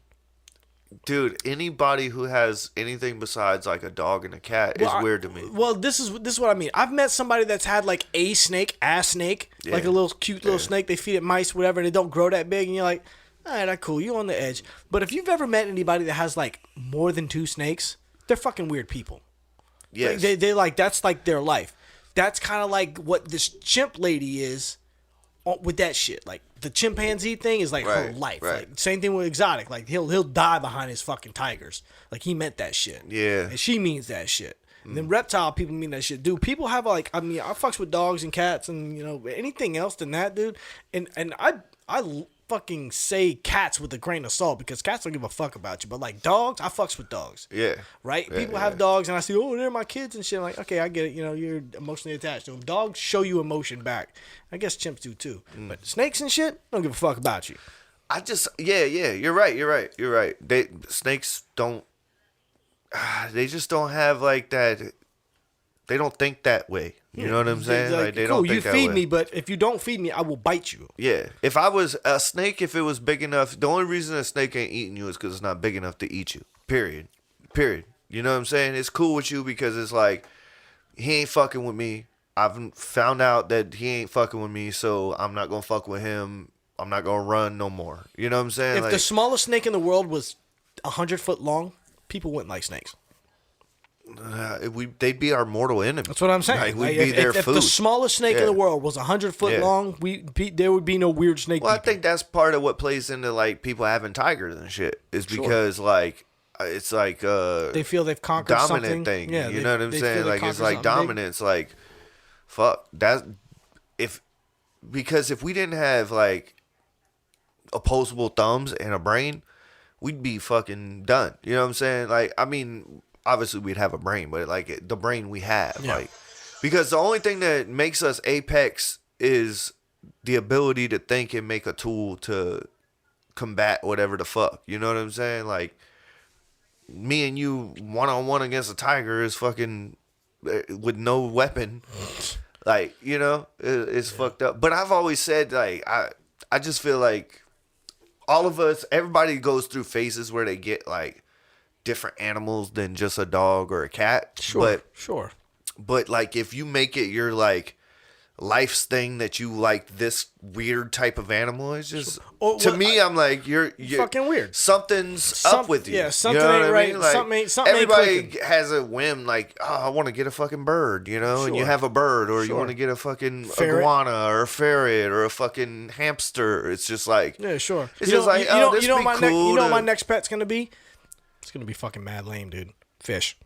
S1: Dude, anybody who has anything besides like a dog and a cat is weird to me.
S2: Well, this is what I mean. I've met somebody that's had like a snake, like a little cute little snake. They feed it mice, whatever, and it don't grow that big. And you're like, all right, that's cool. You on the edge. But if you've ever met anybody that has like more than 2 snakes, they're fucking weird people.
S1: Yes.
S2: Like, they like that's like their life. That's kind of like what this chimp lady is with that shit. Like the chimpanzee thing is like her
S1: Right,
S2: life.
S1: right.
S2: Like same thing with exotic. Like he'll die behind his fucking tigers. Like he meant that shit.
S1: Yeah.
S2: And she means that shit. And then reptile people mean that shit. Dude, people have like I mean I fucks with dogs and cats and you know anything else than that, dude. And I fucking say cats with a grain of salt because cats don't give a fuck about you. But like dogs, I fucks with dogs.
S1: Yeah.
S2: Right?
S1: Yeah,
S2: People
S1: yeah.
S2: have dogs and I see, oh, they're my kids and shit. I'm like, okay, I get it. You know, you're emotionally attached to them. Dogs show you emotion back. I guess chimps do too. But snakes and shit don't give a fuck about you.
S1: I just yeah. You're right. Snakes don't. They just don't have like that. They don't think that way. You know what I'm saying? Like they
S2: cool,
S1: don't
S2: you
S1: think that
S2: feed
S1: way.
S2: me, but if you don't feed me, I will bite you.
S1: Yeah. If I was a snake, if it was big enough, the only reason a snake ain't eating you is because it's not big enough to eat you. Period. You know what I'm saying? It's cool with you because it's like, he ain't fucking with me. I've found out that he ain't fucking with me, so I'm not going to fuck with him. I'm not going to run no more. You know what I'm saying?
S2: If
S1: Like,
S2: the smallest snake in the world was 100 foot long, people wouldn't like snakes.
S1: they'd be our mortal enemy.
S2: That's what I'm saying.
S1: Like, we'd
S2: Like,
S1: be their
S2: if
S1: food.
S2: the smallest snake in
S1: Yeah.
S2: the world was 100 foot
S1: Yeah.
S2: long, there would be no weird snake.
S1: Well, I
S2: people.
S1: think that's part of what plays into like people having tigers and shit is because like it's like
S2: they feel they've conquered
S1: dominant
S2: something.
S1: thing.
S2: Yeah,
S1: You know what I'm
S2: they
S1: saying?
S2: feel they
S1: Like it's
S2: conquered
S1: like
S2: something big.
S1: dominance. Like fuck that. Because if we didn't have like opposable thumbs and a brain, we'd be fucking done. You know what I'm saying? Like, I mean, obviously we'd have a brain, but like the brain we have,
S2: Yeah.
S1: like, because the only thing that makes us apex is the ability to think and make a tool to combat whatever the fuck. You know what I'm saying? Like, me and you one-on-one against a tiger is fucking with no weapon. Like, you know, it's fucked up. But I've always said, like, I just feel like all of us, everybody goes through phases where they get like different animals than just a dog or a cat.
S2: Sure,
S1: But But like if you make it your like life's thing that you like this weird type of animal, it's just to me I'm like you're
S2: fucking weird.
S1: Something's up with you.
S2: Yeah, something
S1: you know
S2: ain't
S1: what I
S2: right.
S1: mean? Like,
S2: Something ain't
S1: everybody
S2: clicking.
S1: has a whim like, oh, I want to get a fucking bird, you know, and you
S2: Sure.
S1: have a bird, or you
S2: Sure.
S1: want to get a fucking
S2: Ferret.
S1: iguana or a ferret or a fucking hamster. It's just like
S2: Yeah, sure.
S1: It's just like, oh, this be
S2: my
S1: cool
S2: you know what
S1: to-
S2: my next pet's gonna be? It's gonna be fucking mad lame, dude. Fish.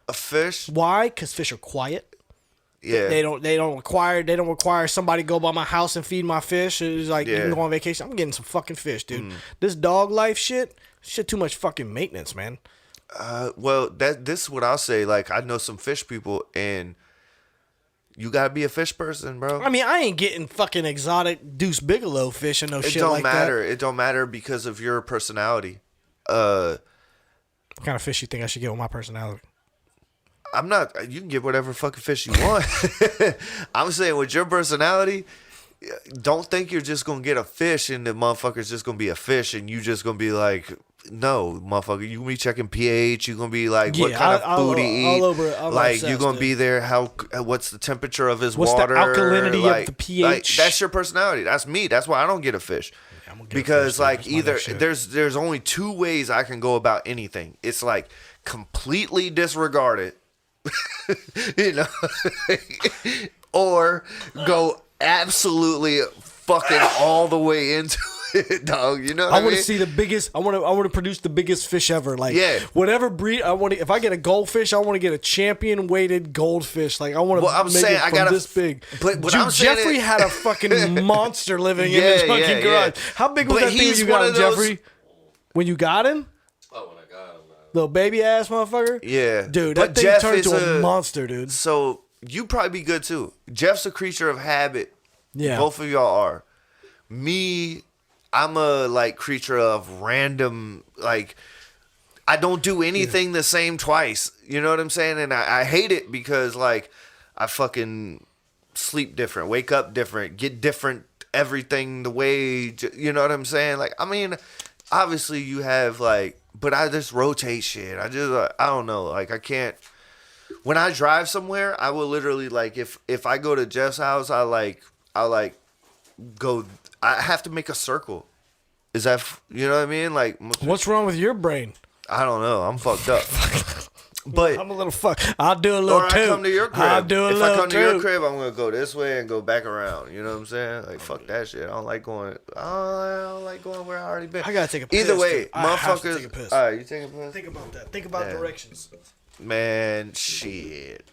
S1: a fish.
S2: Why? Because fish are quiet.
S1: Yeah,
S2: They don't require somebody to go by my house and feed my fish. It's like you
S1: Yeah.
S2: can go on vacation. I'm getting some fucking fish, dude. This dog life shit too much fucking maintenance, man.
S1: Well, this is what I'll say. Like, I know some fish people, and you gotta be a fish person, bro.
S2: I mean, I ain't getting fucking exotic Deuce Bigelow fish and no
S1: It
S2: shit
S1: don't
S2: like
S1: matter. It don't matter because of your personality.
S2: that. What kind of fish you think I should get with my personality?
S1: I'm not. You can get whatever fucking fish you want. I'm saying with your personality, don't think you're just gonna get a fish and the motherfucker's just gonna be a fish and you just gonna be like, no, motherfucker. You gonna be checking pH. You gonna be like, what
S2: Yeah,
S1: kind of
S2: I'll-
S1: food he
S2: all
S1: eat.
S2: over it. I'm
S1: Like
S2: obsessed,
S1: you gonna
S2: dude.
S1: be there. What's the temperature of his
S2: What's the
S1: water?
S2: alkalinity of
S1: like,
S2: the pH?
S1: Like, that's your personality. That's me. That's why I don't get a fish.
S2: I'm gonna get a
S1: Because
S2: fish, dude.
S1: like
S2: That's my
S1: either
S2: next shit.
S1: there's only two ways I can go about anything. It's like completely disregard it, you know, or go absolutely fucking all the way into it, dog. You know what I
S2: I want
S1: mean?
S2: to see the biggest. I want to produce the biggest fish ever. Like,
S1: Yeah.
S2: whatever breed I want. If I get a goldfish, I want to get a champion weighted goldfish. Like, I want to
S1: Well, I'm
S2: make
S1: saying
S2: it
S1: I
S2: from
S1: gotta-
S2: this big.
S1: but what
S2: Dude,
S1: I'm saying
S2: Jeffrey
S1: is-
S2: had a fucking monster living in his
S1: Yeah,
S2: fucking
S1: yeah,
S2: garage.
S1: yeah.
S2: How big was
S1: But
S2: that thing when
S1: he's
S2: you got
S1: one
S2: him,
S1: of those-
S2: Jeffrey? When you got him,
S3: Oh, when I got him.
S2: little baby ass motherfucker.
S1: Yeah.
S2: dude,
S1: But
S2: that thing
S1: Jeff
S2: turned
S1: is
S2: into a
S1: a-
S2: monster, dude.
S1: So you probably be good too. Jeff's a creature of habit.
S2: Yeah.
S1: Both of y'all are. Me, I'm a like creature of random, like I don't do anything the same twice. You know what I'm saying? And I hate it because like I fucking sleep different, wake up different, get different everything the way, you know what I'm saying? Like, I mean, obviously you have like, but I just rotate shit. I just, I don't know. Like I can't, when I drive somewhere, I will literally like, if I go to Jeff's house, I go, I have to make a circle. Is that, you know what I mean? Like,
S2: What's wrong with your brain?
S1: I don't know. I'm fucked up. But
S2: I'm a little fuck. I'll do a little
S1: or I
S2: toot.
S1: come to your crib.
S2: I'll do a
S1: if
S2: little
S1: I come to your
S2: toot.
S1: crib, I'm gonna go this way and go back around. You know what I'm saying? Like fuck that shit. I don't like going. I don't like going where I already been.
S2: I gotta take a piss.
S1: Either way,
S2: dude. I have to
S1: motherfuckers.
S2: take a piss.
S1: All right, you taking a piss?
S2: Think about that. Think about
S1: Yeah.
S2: directions.
S1: Man, shit.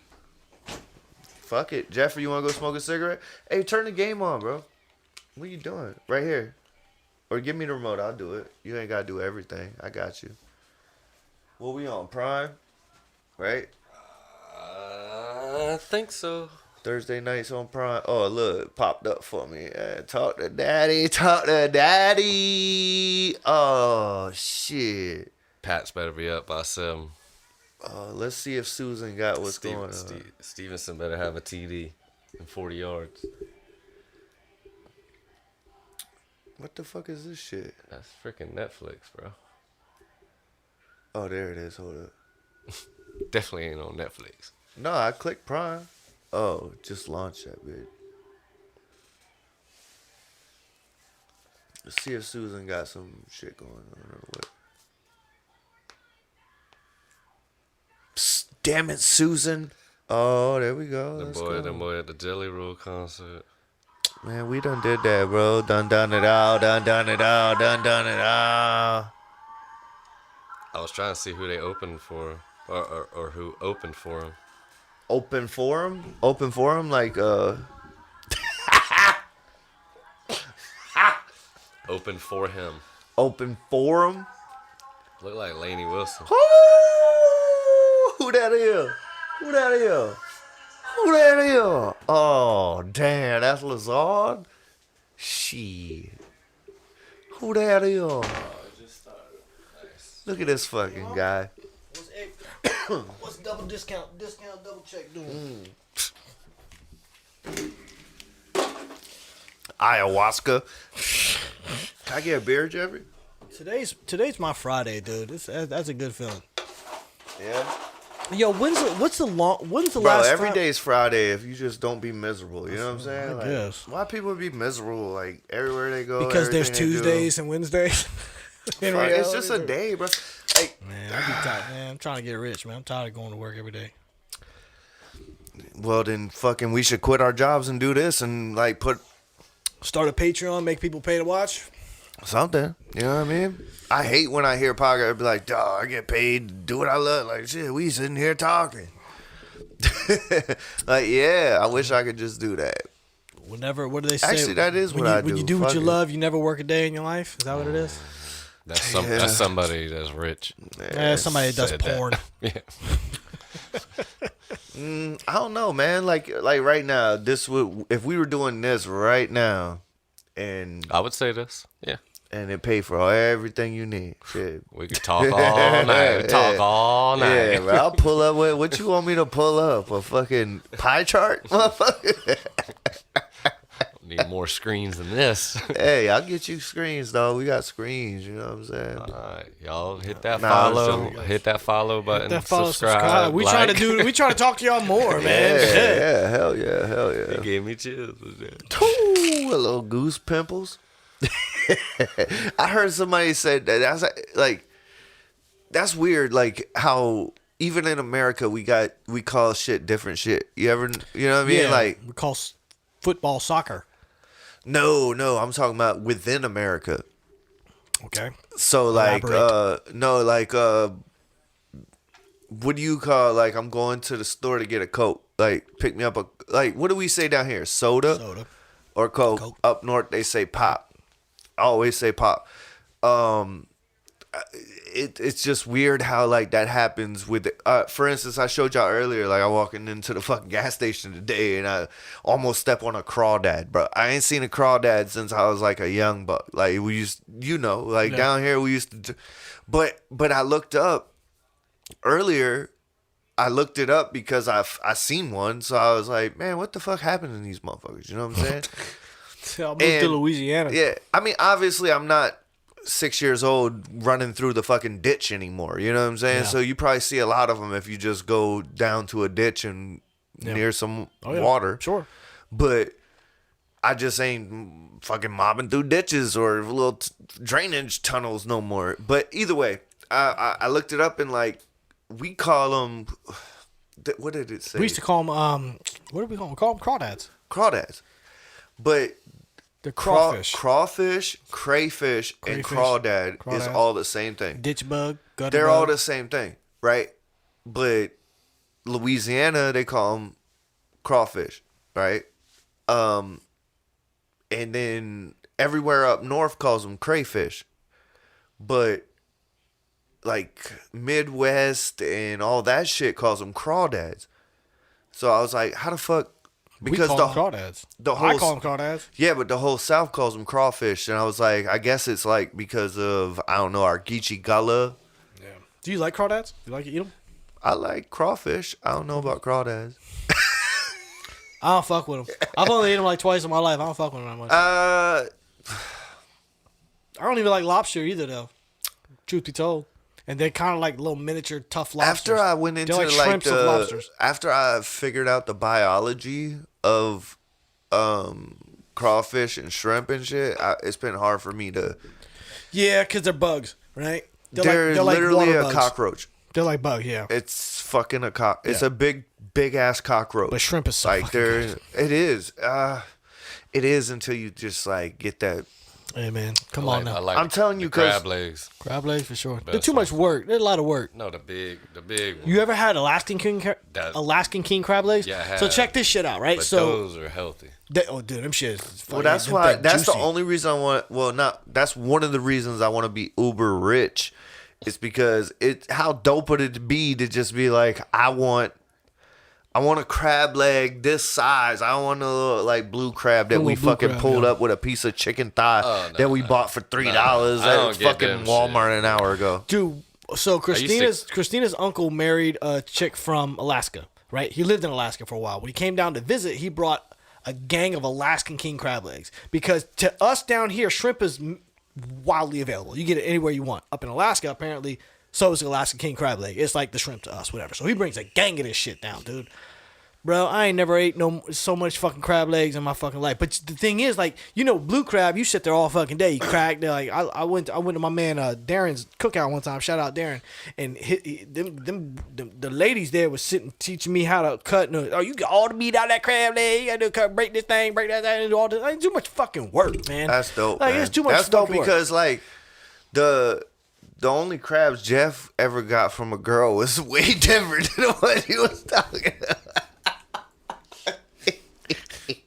S1: Fuck it, Jeffrey. You wanna go smoke a cigarette? Hey, turn the game on, bro. What you doing? Right here. Or give me the remote. I'll do it. You ain't gotta do everything. I got you. What we on? Prime? Right?
S3: I think so.
S1: Thursday nights on Prime. Oh, look, it popped up for me. Talk to daddy. Talk to daddy. Oh, shit.
S3: Pats better be up by 7.
S1: Let's see if Susan got what's going on.
S3: Stevenson better have a TD and 40 yards.
S1: What the fuck is this shit?
S3: That's freaking Netflix, bro.
S1: Oh, there it is. Hold up.
S3: Definitely ain't on Netflix.
S1: No, I clicked Prime. Oh, just launched that bit. Let's see if Susan got some shit going on or what. Psst, damn it, Susan. Oh, there we go.
S3: Them boy at the Jelly Roll concert.
S1: Man, we done did that, bro. Done it all. Done it all. Done it all.
S3: I was trying to see who they opened for, or who opened for him.
S1: Open forum? Open forum? Like,
S3: Open for him.
S1: Open forum?
S3: Look like Lainey Wilson.
S1: Who that is? Who that is? Who that is? Oh, damn, that's Lazard? Shit. Who that is? Look at this fucking guy.
S2: What's double discount? Discount double check doing?
S1: Ayahuasca. Can I get a beer, Jeffrey?
S2: Today's my Friday, dude. That's a good feeling.
S1: Yeah.
S2: Yo, when's the
S1: Bro,
S2: last
S1: every
S2: time?
S1: day's Friday if you just don't be miserable. You know what I'm saying?
S2: I guess.
S1: Why people be miserable like everywhere they go?
S2: Because there's
S1: everything they do?
S2: Tuesdays and Wednesdays. In
S1: Fuck, it's
S2: reality,
S1: just a
S2: dude.
S1: day, bro. Like,
S2: Man, I be tired. Man, I'm trying to get rich, man. I'm tired of going to work every day.
S1: well, then fucking we should quit our jobs and do this and like put
S2: Start a Patreon, make people pay to watch.
S1: something. You know what I mean? I hate when I hear podcast be like, dog, I get paid to do what I love. Like, shit, we sitting here talking. Like, yeah, I wish I could just do that.
S2: What do they say?
S1: Actually, that is
S2: when
S1: what I do.
S2: When you do what
S1: Fuck
S2: you
S1: it.
S2: love, you never work a day in your life. Is that what it is?
S3: That's somebody that's rich.
S2: Yeah, somebody that does
S3: said that.
S2: porn.
S3: Yeah.
S1: I don't know, man. Like right now, if we were doing this right now, and
S3: I would say this. Yeah.
S1: it paid for everything you need. Shit.
S3: We could talk all night. Talk all night.
S1: Yeah, bro. I'll pull up. What you want me to pull up? A fucking pie chart, motherfucker.
S3: Need more screens than this.
S1: Hey, I'll get you screens, though. We got screens. You know what I'm saying?
S3: All right, y'all hit that
S1: Nah, I'm
S3: follow.
S1: joking.
S3: Hit that follow button.
S2: That follow,
S3: subscribe.
S2: We
S3: like.
S2: trying to talk to y'all more, man.
S1: Yeah,
S2: Shit.
S1: yeah, hell yeah.
S3: It gave me chills. with that.
S1: Ooh, a little goose pimples. I heard somebody say that. That's like, that's weird. Like how even in America we call shit different shit. You know what I mean?
S2: Yeah,
S1: Like
S2: we call football soccer.
S1: no, I'm talking about within America.
S2: Okay.
S1: So like
S2: Elaborate.
S1: what do you call like I'm going to the store to get a Coke? Like pick me up what do we say down here? Soda. Or Coke.
S2: Coke.
S1: Up north they say pop. I always say pop. It's just weird how like that happens with for instance, I showed y'all earlier, like I walking into the fucking gas station today and I almost stepped on a crawdad, bro. I ain't seen a crawdad since I was like a young buck. Like we used, down here we used to but I looked up earlier. I looked it up because I seen one, so I was like, man, what the fuck happened to these motherfuckers? You know what I'm saying?
S2: I moved to Louisiana.
S1: Yeah, I mean, obviously, I'm not 6 years old running through the fucking ditch anymore. You know what I'm saying?
S2: Yeah.
S1: So you probably see a lot of them if you just go down to a ditch and near some water.
S2: Sure.
S1: But I just ain't fucking mobbing through ditches or little drainage tunnels no more. But either way, I looked it up and like we call them. What did it say?
S2: We used to call them. What did we call them? We call them crawdads.
S1: Crawdads. But
S2: They're crawfish.
S1: Crawfish, crayfish, and crawdad is all the same thing.
S2: Ditch bug. Gutter
S1: They're
S2: bug.
S1: all the same thing, right? But Louisiana, they call them crawfish, right? And then everywhere up north calls them crayfish. But like Midwest and all that shit calls them crawdads. So I was like, how the fuck? Because
S2: we call them crawdads. I call them crawdads.
S1: Yeah, but the whole South calls them crawfish, and I was like, I guess it's like because of I don't know our Geechee Gullah.
S2: Yeah. Do you like crawdads? Do you like to eat them?
S1: I like crawfish. I don't know about crawdads.
S2: I don't fuck with them. I've only eaten them like twice in my life. I don't fuck with them that much.
S1: Uh,
S2: I don't even like lobster either, though. Truth be told. And they're kind of like little miniature tough lobsters.
S1: after I went into
S2: They're like shrimps with lobsters.
S1: after I figured out the biology of crawfish and shrimp and shit, it's been hard for me to.
S2: Yeah, because they're bugs, right?
S1: They're
S2: like
S1: literally
S2: water
S1: a
S2: bugs.
S1: cockroach.
S2: They're like bugs, yeah.
S1: It's fucking it's a big ass cockroach.
S2: But shrimp is so
S1: like
S2: fucking
S1: there.
S2: good.
S1: It is. It is until you just like get that.
S2: Hey man, come on now.
S1: I'm telling you,
S3: the crab legs.
S2: Crab legs for sure. They're
S3: Best
S2: too much work. They're a lot of work.
S3: No, the big one.
S2: You ever had Alaskan king crab legs?
S3: Yeah, I have.
S2: So check this shit out, right?
S3: But
S2: so
S3: those are healthy.
S2: oh, dude, them shit.
S1: Well, that's why. That's the only reason I want. Well, not. That's one of the reasons I want to be uber rich. It's because how dope would it be to just be like, I want a crab leg this size. I want a little, like blue crab that we fucking pulled up with a piece of chicken thigh that we bought for $3 at fucking Walmart an hour ago.
S2: Dude, so Christina's uncle married a chick from Alaska, right? He lived in Alaska for a while. When he came down to visit, he brought a gang of Alaskan king crab legs because to us down here, shrimp is wildly available. You get it anywhere you want. Up in Alaska, apparently, so is the Alaskan king crab leg. It's like the shrimp to us, whatever. So he brings a gang of this shit down, dude. Bro, I ain't never ate so much fucking crab legs in my fucking life. But the thing is, like, blue crab, you sit there all fucking day. You crack. They're like, I went to my man Darren's cookout one time. Shout out Darren. And the ladies there was sitting teaching me how to cut. Oh, you got all the meat out of that crab leg. You got to cut, break this thing, break that thing, and do all this. Like, too much fucking work, man.
S1: That's dope.
S2: Like,
S1: man.
S2: it's too much.
S1: That's dope
S2: work.
S1: because like the only crabs Jeff ever got from a girl was way different than what he was talking about.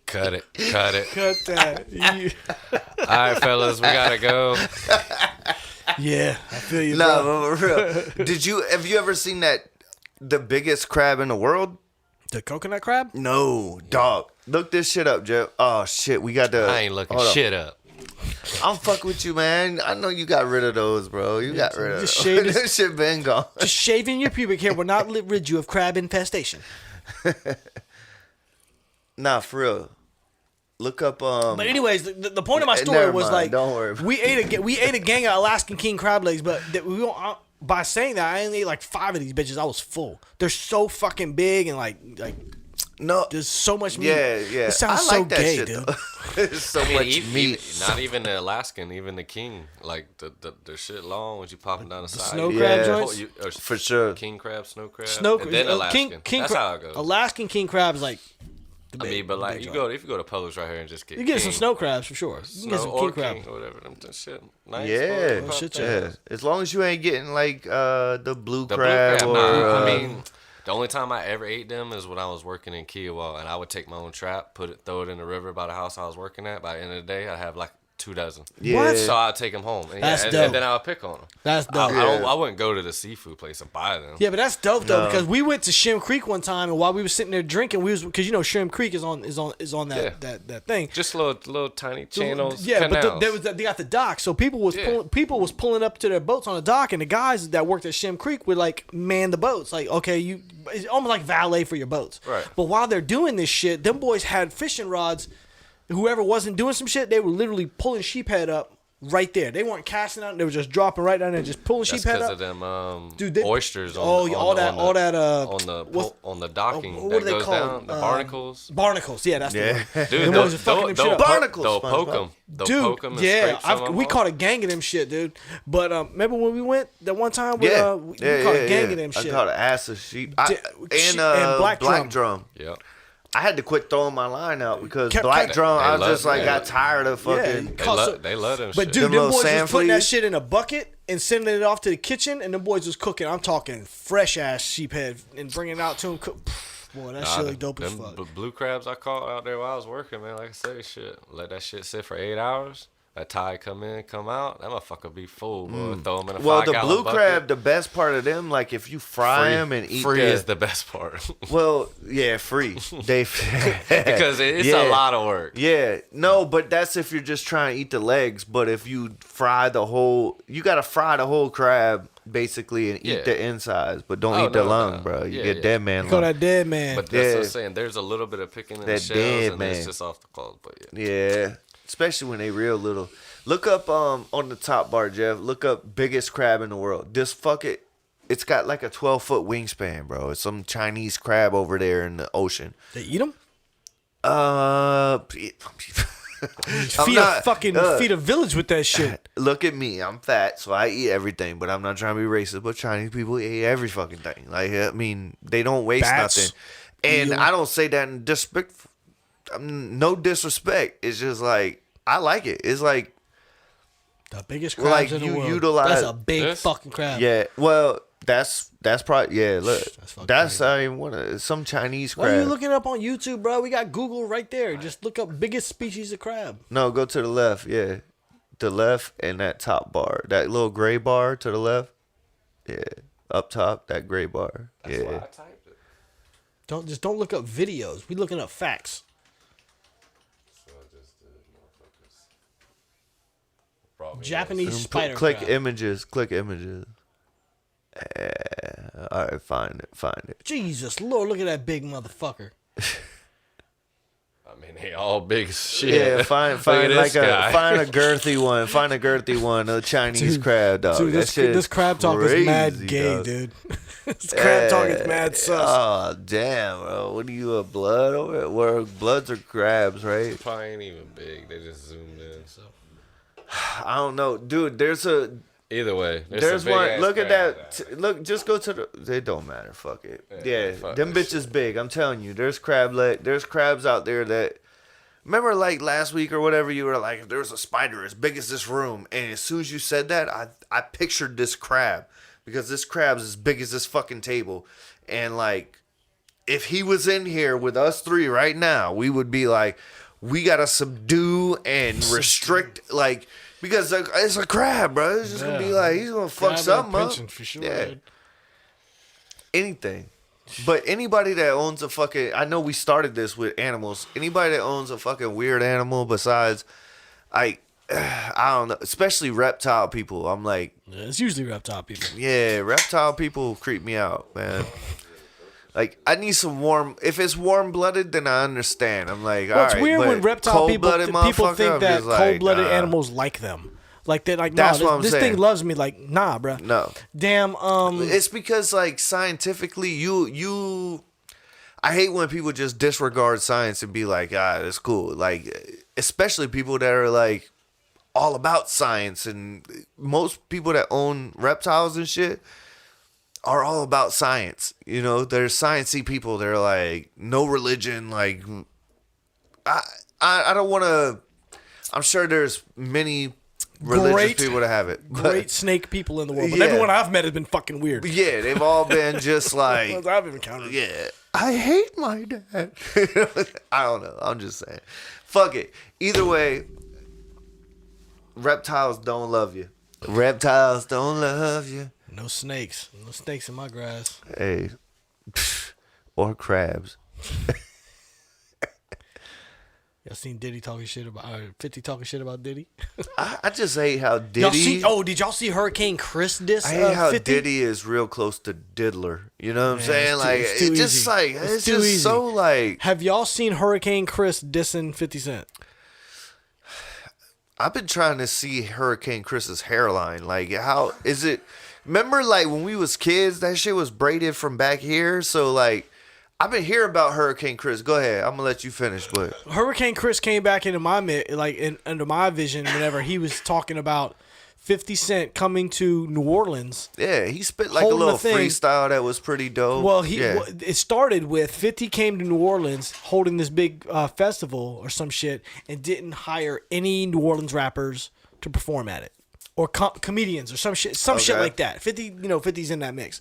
S3: Cut it.
S2: Cut that.
S3: All right, fellas, we gotta go.
S2: Yeah, I feel you.
S1: Nah,
S2: bro.
S1: but for real. Have you ever seen the biggest crab in the world?
S2: The coconut crab?
S1: No, dog. Look this shit up, Jeff. Oh shit, we got the.
S3: I ain't looking shit up.
S1: I'm fucking with you, man. I know you got rid of those, bro. You got rid of those. That shit been gone.
S2: Just shaving your pubic hair will not rid you of crab infestation.
S1: Nah, for real. Look up.
S2: But anyways, the point of my story was like,
S1: don't worry.
S2: We ate a gang of Alaskan king crab legs, but by saying that I only ate like 5 of these bitches. I was full. They're so fucking big and like
S1: no,
S2: there's so much meat.
S1: Yeah.
S2: It sounds
S1: I like
S2: so
S1: that
S2: gay,
S1: shit,
S2: dude.
S1: There's so much meat.
S3: Not even the Alaskan, even the king. Like the shit long when you pop them down the side.
S2: Snow crab joints?
S1: For sure.
S3: King crab, snow crab,
S2: and
S3: then Alaskan. That's how it goes.
S2: Alaskan king crab is like.
S3: I mean, but like if you go to Publix right here and just get
S2: you get some snow crabs for sure. You can get some king crab
S3: or whatever. Them shit. Nice.
S1: Yeah,
S2: shit,
S1: yeah. As long as you ain't getting like the blue crab or.
S3: Nah, I mean, the only time I ever ate them is when I was working in Kiowa, and I would take my own trap, throw it in the river by the house I was working at. By the end of the day, I'd have like 2 dozen.
S1: Yeah. What?
S3: So I'd take them home. And,
S2: that's dope.
S3: And then I would pick on them.
S2: That's dope.
S3: I wouldn't go to the seafood place and buy them.
S2: Yeah, but that's dope though because we went to Shim Creek one time and while we were sitting there drinking, because Shim Creek is on that thing.
S3: Just little tiny channels.
S2: Yeah,
S3: canals.
S2: but they got the dock, so people was pulling up to their boats on the dock, and the guys that worked at Shim Creek would like man the boats, like okay, it's almost like valet for your boats.
S3: Right.
S2: But while they're doing this shit, them boys had fishing rods. Whoever wasn't doing some shit, they were literally pulling sheephead up right there. They weren't casting out; they were just dropping right down there, just pulling sheephead up.
S3: That's because of them oysters. On the docking.
S2: What do they call
S3: down, the barnacles?
S2: Barnacles, yeah, that's the word.
S3: Dude,
S2: they'll
S1: barnacles.
S3: They'll poke them.
S2: Dude, yeah, we caught a gang of them shit, dude. But remember when we went that one time? We caught a gang of them shit.
S1: I caught an ass of sheep and black drum.
S3: Yeah.
S1: I had to quit throwing my line out because black drum. I just got tired of fucking.
S3: They love them.
S2: But
S3: shit.
S2: dude, them boys was putting that shit in a bucket and sending it off to the kitchen, and them boys was cooking. I'm talking fresh ass sheephead and bringing it out to them. Boy, that shit look dope as fuck.
S3: Blue crabs I caught out there while I was working, man. Like I say, shit, let that shit sit for 8 hours. That tide come in, come out. That motherfucker be full, boy. Throw them in a 5-gallon bucket.
S1: Well, the blue crab, the best part of them, like if you fry them and eat
S3: free is the best part.
S1: Well, yeah, free.
S3: Because it's a lot of work.
S1: Yeah, no, but that's if you're just trying to eat the legs. But if you fry you got to fry the whole crab basically and eat the insides, but don't eat the lung, bro. You get dead man lung.
S2: Call that dead man.
S3: But that's what I'm saying. There's a little bit of picking in the shells, and it's just off the claws. But
S1: yeah. Especially when they real little. Look up on the top bar, Jeff. Look up biggest crab in the world. Just fuck it. It's got like a 12-foot wingspan, bro. It's some Chinese crab over there in the ocean.
S2: They eat them? Feed a village with that shit.
S1: Look at me. I'm fat, so I eat everything. But I'm not trying to be racist. But Chinese people eat every fucking thing. Like, I mean, they don't waste nothing. And I don't say that in disrespect. No disrespect. It's just like, I like it. It's like
S2: the biggest crabs in the world. That's a big fucking crab.
S1: Yeah. Well, that's probably, yeah, look. That's I mean, some Chinese crab.
S2: Why are you looking up on YouTube, bro? We got Google right there. Just look up biggest species of crab.
S1: No, go to the left, yeah. The left and that top bar. That little gray bar to the left. Yeah. Up top, that gray bar.
S3: That's
S1: yeah.
S3: why I typed it.
S2: Don't look up videos. We looking up facts.
S3: So I just did more focus.
S2: Japanese spider
S1: Click
S2: crab.
S1: images. Click images. All right, find it.
S2: Jesus Lord, look at that big motherfucker.
S3: I mean, they all big as shit.
S1: Yeah, find like
S3: guy.
S1: find a girthy one. Find a girthy one. A Chinese crab, dog.
S2: Dude, this crab talk is mad gay,
S1: dog.
S2: dude. This crab talk is mad sus.
S1: Oh damn, bro! What are you, a blood over it? Where bloods are crabs, right?
S3: Probably ain't even big. They just zoomed in. So
S1: I don't know, dude.
S3: either way,
S1: There's one. Look at that. Look, just go to the. It don't matter. Fuck it. Yeah,
S3: fuck
S1: them
S3: that
S1: bitches big. I'm telling you. There's There's crabs out there that. Remember, like last week or whatever, you were like, if there was a spider as big as this room, and as soon as you said that, I pictured this crab because this crab's as big as this fucking table, and like, if he was in here with us three right now, we would be like, we gotta subdue and restrict, like. Because it's a crab, bro. It's just gonna be like, he's gonna fuck something up.
S2: For sure,
S1: yeah.
S2: dude.
S1: Anything. But anybody that owns a fucking, I know we started this with animals. Anybody that owns a fucking weird animal besides, I don't know, especially reptile people. I'm like,
S2: Yeah, it's usually reptile people.
S1: yeah, reptile people creep me out, man. Like, I need some warm. If it's warm blooded, then I understand. I'm like, all
S2: It's
S1: right.
S2: weird
S1: but
S2: when reptile people
S1: motherfucker,
S2: think
S1: I'm
S2: that
S1: just like,
S2: cold-blooded
S1: nah.
S2: animals like them. Like they're like,
S1: That's what
S2: no,
S1: I'm
S2: this
S1: saying.
S2: thing loves me. Like, nah, bro.
S1: No.
S2: Damn.
S1: It's because, like, scientifically, you. I hate when people just disregard science and be like, it's cool. Like, especially people that are like all about science, and most people that own reptiles and shit are all about science. You know, they're sciencey people. They're like, no religion. Like, I don't want to. I'm sure there's many religious people that have it.
S2: Great snake people in the world, but
S1: Yeah.
S2: everyone I've met has been fucking weird.
S1: Yeah, they've all been just like,
S2: I've encountered.
S1: yeah, I hate my dad. I don't know. I'm just saying. Fuck it. Either way, reptiles don't love you. Reptiles don't love you.
S2: No snakes. No snakes in my grass.
S1: Hey, or crabs.
S2: Y'all seen Diddy talking shit about 50 talking shit about Diddy?
S1: I just hate how Diddy.
S2: Did y'all see Hurricane Chris diss?
S1: I hate how
S2: 50?
S1: Diddy is real close to Diddler. You know what I'm saying?
S2: it's
S1: Like,
S2: too
S1: it's just
S2: easy.
S1: like it's
S2: too
S1: just
S2: easy.
S1: so like.
S2: Have y'all seen Hurricane Chris dissing 50 Cent?
S1: I've been trying to see Hurricane Chris's hairline. Like, how is it? Remember, like when we was kids, that shit was braided from back here. So like, I've been hearing about Hurricane Chris. Go ahead, I'm gonna let you finish. But
S2: Hurricane Chris came back into my under my vision whenever he was talking about 50 Cent coming to New Orleans.
S1: yeah, he spit like a
S2: Holding
S1: little
S2: the thing.
S1: freestyle that was pretty dope.
S2: Well,
S1: yeah.
S2: it started with 50 came to New Orleans holding this big festival or some shit and didn't hire any New Orleans rappers to perform at it. Or comedians or some shit
S1: Okay.
S2: like that. 50's in that mix.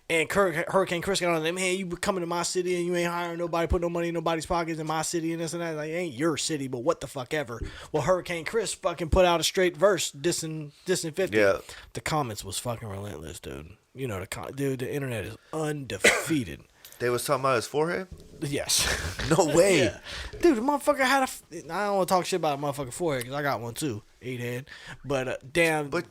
S2: And Hurricane Chris got on them, man, you coming to my city and you ain't hiring nobody, put no money in nobody's pockets in my city and this and that. Like, it ain't your city, but what the fuck ever. Well, Hurricane Chris fucking put out a straight verse dissing 50.
S1: Yeah.
S2: The comments was fucking relentless, dude. You know, the internet is undefeated.
S1: They was talking about his forehead.
S2: Yes.
S1: No way.
S2: Yeah. Dude, the motherfucker had I don't want to talk shit about a motherfucking forehead because I got one too. 8 head. But damn. But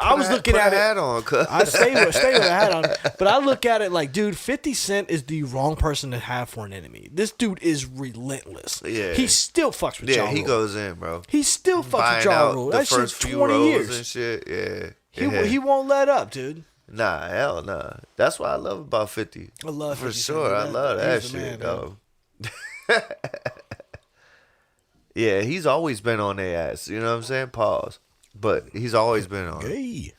S2: I was looking at
S1: a
S2: it.
S1: hat on, cuz.
S2: I stay with a hat on. But I look at it like, dude, 50 Cent is the wrong person to have for an enemy. This dude is relentless.
S1: Yeah.
S2: He still fucks with
S1: Yeah,
S2: Ja
S1: he
S2: Rule.
S1: goes in, bro.
S2: He still fucks
S1: Buying
S2: with Ja
S1: out
S2: Rule.
S1: the
S2: That
S1: first
S2: shit's
S1: few
S2: 20
S1: rows
S2: years.
S1: and shit. Yeah.
S2: He won't let up, dude.
S1: Nah, hell nah. That's what I love about 50.
S2: I love
S1: For
S2: 50
S1: sure.
S2: Cent.
S1: I love that
S2: He's the
S1: shit,
S2: man,
S1: though. Yeah, he's always been on their ass. You know what I'm saying? Pause. But he's always been on.
S2: Gay.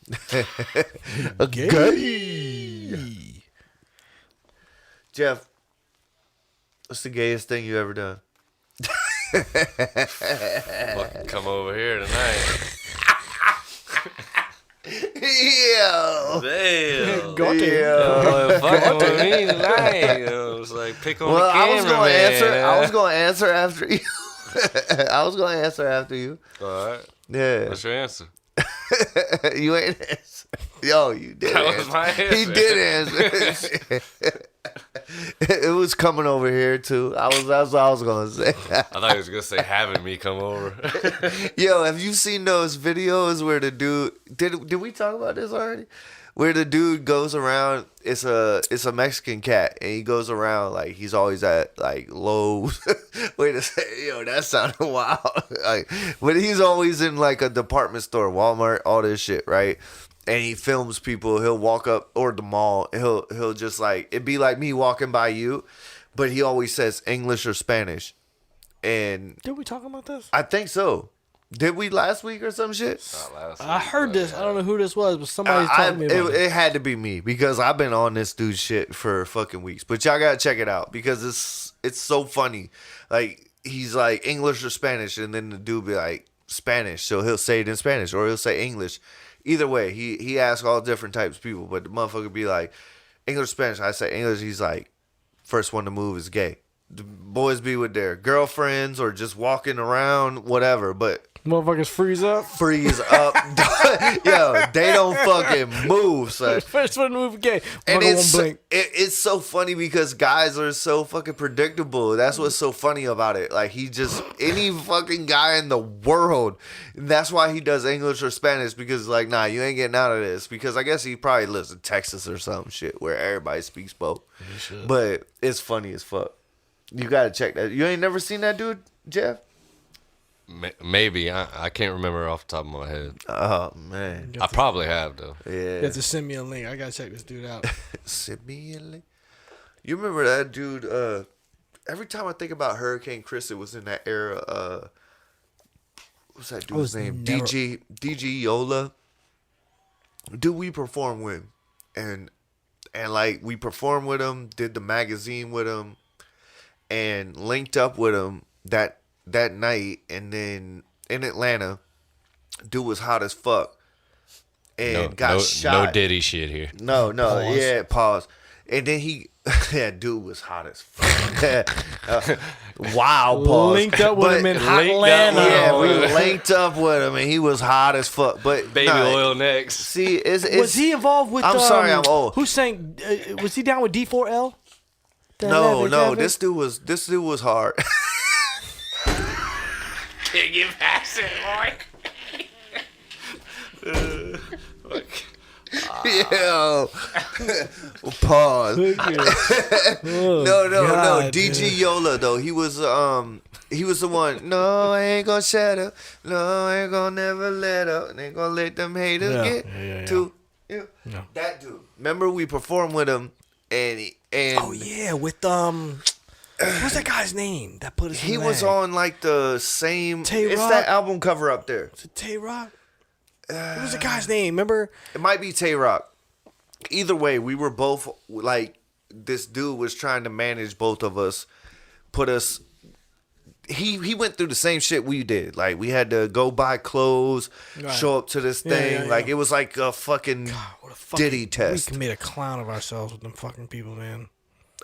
S1: Gay. Jeff, what's the gayest thing you ever done?
S3: Fucking come over here tonight.
S1: Yeah.
S3: Damn.
S2: Go to
S1: Yeah.
S3: Fucking with me tonight. It was like pick on
S1: Well,
S3: the
S1: I
S3: camera,
S1: was gonna
S3: man.
S1: answer. I was gonna answer after you. I was gonna answer after you.
S3: All right.
S1: Yeah.
S3: What's your answer?
S1: You ain't answer. Yo, you did.
S3: That was my answer.
S1: He did answer. It was coming over here too. That's what I was gonna say.
S3: I thought he was gonna say having me come over.
S1: Yo, have you seen those videos where the dude did we talk about this already? Where the dude goes around, it's a Mexican cat, and he goes around like he's always at like Lowe's. Wait a second, yo, that sounded wild. Like, but he's always in like a department store, Walmart, all this shit, right? And he films people. He'll walk up or the mall. He'll just like it'd be like me walking by you, but he always says English or Spanish. And
S2: Did we talk about this?
S1: I think so. Did we last week or some shit?
S2: I heard this. I don't know who this was, but somebody's talking to me about it.
S1: It had to be me because I've been on this dude's shit for fucking weeks. But y'all gotta check it out because it's so funny. Like he's like English or Spanish, and then the dude be like Spanish, so he'll say it in Spanish or he'll say English. Either way, he asks all different types of people, but the motherfucker be like English, Spanish. I say English. He's like first one to move is gay. The boys be with their girlfriends or just walking around, whatever, but.
S2: Motherfuckers freeze up.
S1: Freeze up. Yo, they don't fucking move, son.
S2: First one to move gay.
S1: And
S2: Blink.
S1: it's so funny because guys are so fucking predictable. That's what's so funny about it. Like he just any fucking guy in the world. And that's why he does English or Spanish because like, nah, you ain't getting out of this. Because I guess he probably lives in Texas or some shit where everybody speaks both. But it's funny as fuck. You gotta check that. You ain't never seen that dude, Jeff?
S3: Maybe. I can't remember off the top of my head.
S1: Oh man,
S3: I probably have though.
S1: yeah.
S2: You have to send me a link. I gotta check this dude out.
S1: Send me a link. You remember that dude? Every time I think about Hurricane Chris, it was in that era. What's that dude's name?
S2: never-
S1: DG Yola. Dude, we performed with him, and like we performed with him, did the magazine with him, and linked up with him that night, and then in Atlanta, dude was hot as fuck, and got shot.
S3: No Diddy shit here.
S1: No,
S2: Pause.
S1: yeah, pause. And then that dude was hot as fuck. Wow, pause.
S2: Linked up with
S1: But-
S2: him in
S3: linked up
S2: Atlanta.
S3: with
S1: Yeah,
S3: Oh,
S1: we
S3: yeah.
S1: linked up with him, and he was hot as fuck. But
S3: Baby oil next.
S1: See, it's
S2: Was he involved with?
S1: I'm sorry, I'm old.
S2: Who sang? Was he down with D4L?
S1: No, this dude was hard.
S3: Can't get past it, boy.
S1: Yeah. Pause. No.
S2: God,
S1: DG Yola though, he was the one. No, I ain't gonna shut up. No, I ain't gonna never let up. Ain't gonna let them haters get to you.
S2: Yeah.
S1: That dude. Remember we performed with him, and
S2: Oh yeah, with what's that guy's name that put us?
S1: he
S2: in
S1: was
S2: lag?
S1: on like the same.
S2: Tay
S1: It's
S2: Rock?
S1: that album cover up there.
S2: Is it Tay Rock? What was the guy's name? Remember?
S1: It might be Tay Rock. Either way, we were both like this dude was trying to manage both of us, put us. He went through the same shit we did. Like we had to go buy clothes,
S2: Right.
S1: show up to this thing.
S2: yeah.
S1: Like it was like a fucking
S2: What a fucking,
S1: Diddy test.
S2: We made a clown of ourselves with them fucking people, man.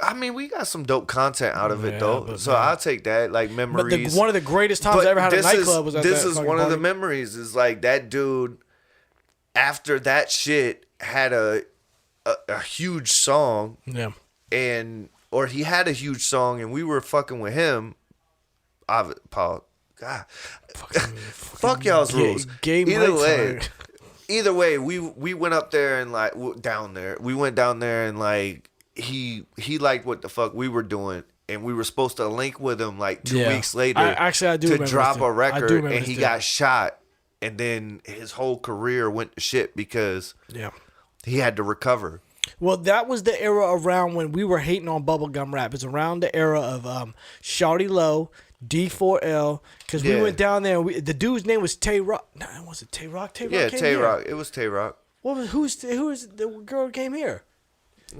S1: I mean, we got some dope content out of it
S2: Yeah,
S1: though.
S2: but
S1: So
S2: man.
S1: I'll take that. Like
S2: But
S1: memories.
S2: one of the greatest times I ever had at a nightclub was at
S1: this
S2: that
S1: is
S2: fucking
S1: one of the
S2: party.
S1: memories. Is like that dude. After that shit, had a huge song.
S2: Yeah.
S1: Or he had a huge song, and we were fucking with him. Paul, God, fuck y'all's rules.
S2: Gay
S1: Either way, we went up there and like down there. We went down there and like he liked what the fuck we were doing, and we were supposed to link with him like 2 weeks later.
S2: I do
S1: to
S2: remember
S1: drop
S2: this
S1: a
S2: too. I do
S1: record,
S2: remember
S1: and
S2: this
S1: he
S2: too.
S1: got shot, and then his whole career went to shit because
S2: Yeah.
S1: he had to recover.
S2: Well, that was the era around when we were hating on bubblegum rap. It's around the era of Shawty Low, D4L, because we went down there. And the dude's name was Tay Rock. No, it wasn't Tay Rock. Tay Rock.
S1: Yeah,
S2: came
S1: Tay
S2: here.
S1: Rock. It was Tay Rock.
S2: Who was the girl who came here?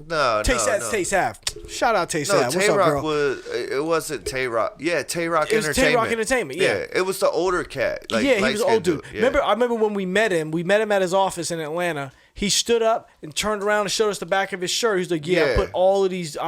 S1: No,
S2: Tay Sav. Shout out Tay Sav. What's
S1: Tay
S2: up,
S1: Rock
S2: girl?
S1: it wasn't Tay Rock. Yeah, Tay Rock
S2: It was
S1: Entertainment.
S2: Tay Rock Entertainment. Yeah.
S1: It was the older cat. Like,
S2: yeah, he was an old dude.
S1: Yeah.
S2: I remember when we met him. We met him at his office in Atlanta. He stood up and turned around and showed us the back of his shirt. He was like, I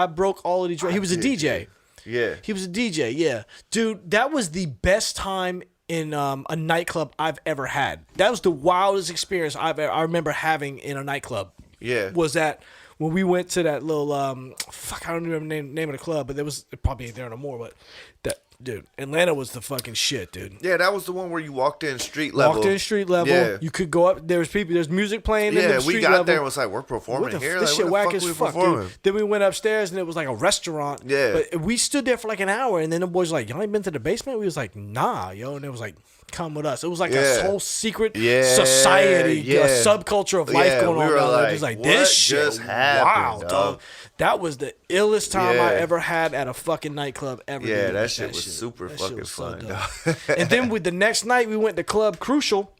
S2: broke all of these. He was a DJ.
S1: Yeah.
S2: He was a DJ, yeah. Dude, that was the best time in a nightclub I've ever had. That was the wildest experience I remember having in a nightclub.
S1: Yeah.
S2: Was that when we went to that little, I don't remember the name of the club, but it probably ain't there no more, but that, dude, Atlanta was the fucking shit, dude.
S1: Yeah, that was the one where you walked in street level.
S2: Yeah. You could go up. There's music playing in the street level.
S1: We got there and was like, we're performing here.
S2: This
S1: like,
S2: shit whack as fuck,
S1: performing?
S2: dude. Then we went upstairs and it was like a restaurant.
S1: Yeah.
S2: But we stood there for like an hour and then the boys were like, y'all ain't been to the basement? We was like, nah, yo. And it was like, come with us. It was like a whole secret society, a subculture of life going on down there. Just like, this shit, wow, dog. That was the illest time I ever had at a fucking nightclub ever.
S1: Yeah,
S2: dude.
S1: that shit was super fucking fun, dog.
S2: And then with the next night, we went to Club Crucial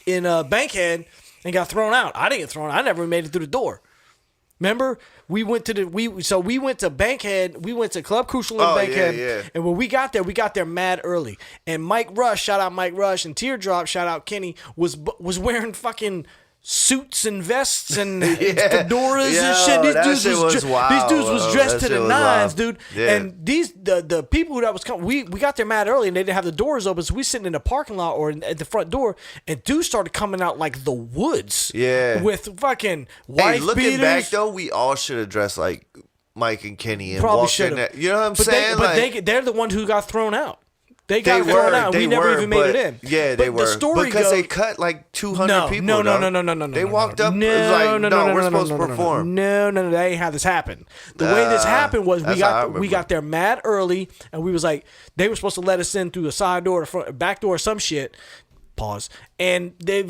S2: in Bankhead and got thrown out. I didn't get thrown out. I never made it through the door. Remember, we went to Bankhead. We went to Club Crucial in Bankhead.
S1: Yeah.
S2: And when we got there mad early. And Mike Rush, shout out Mike Rush, and Teardrop, shout out Kenny, was wearing fucking suits and vests and fedoras and shit. These dudes was dressed to the nines, dude. Yeah. And the people that was coming, we got there mad early and they didn't have the doors open, so we sitting in the parking lot or at the front door, and dudes started coming out like the woods.
S1: Yeah.
S2: With fucking wife
S1: looking
S2: beaters.
S1: back though, we all should have dressed like Mike and Kenny and
S2: Probably
S1: walked in
S2: should
S1: there.
S2: have.
S1: You know what I'm saying?
S2: They're the ones who got thrown out. They got thrown out. We never even made it in.
S1: Yeah, they were.
S2: The story
S1: because
S2: goes,
S1: they cut like 200 people.
S2: No.
S1: They walked up. It was like, no, we're supposed to perform.
S2: No, that ain't how this happened. The way this happened was we got there mad early, and we was like, they were supposed to let us in through the side door, the back door, or some shit. Pause. And they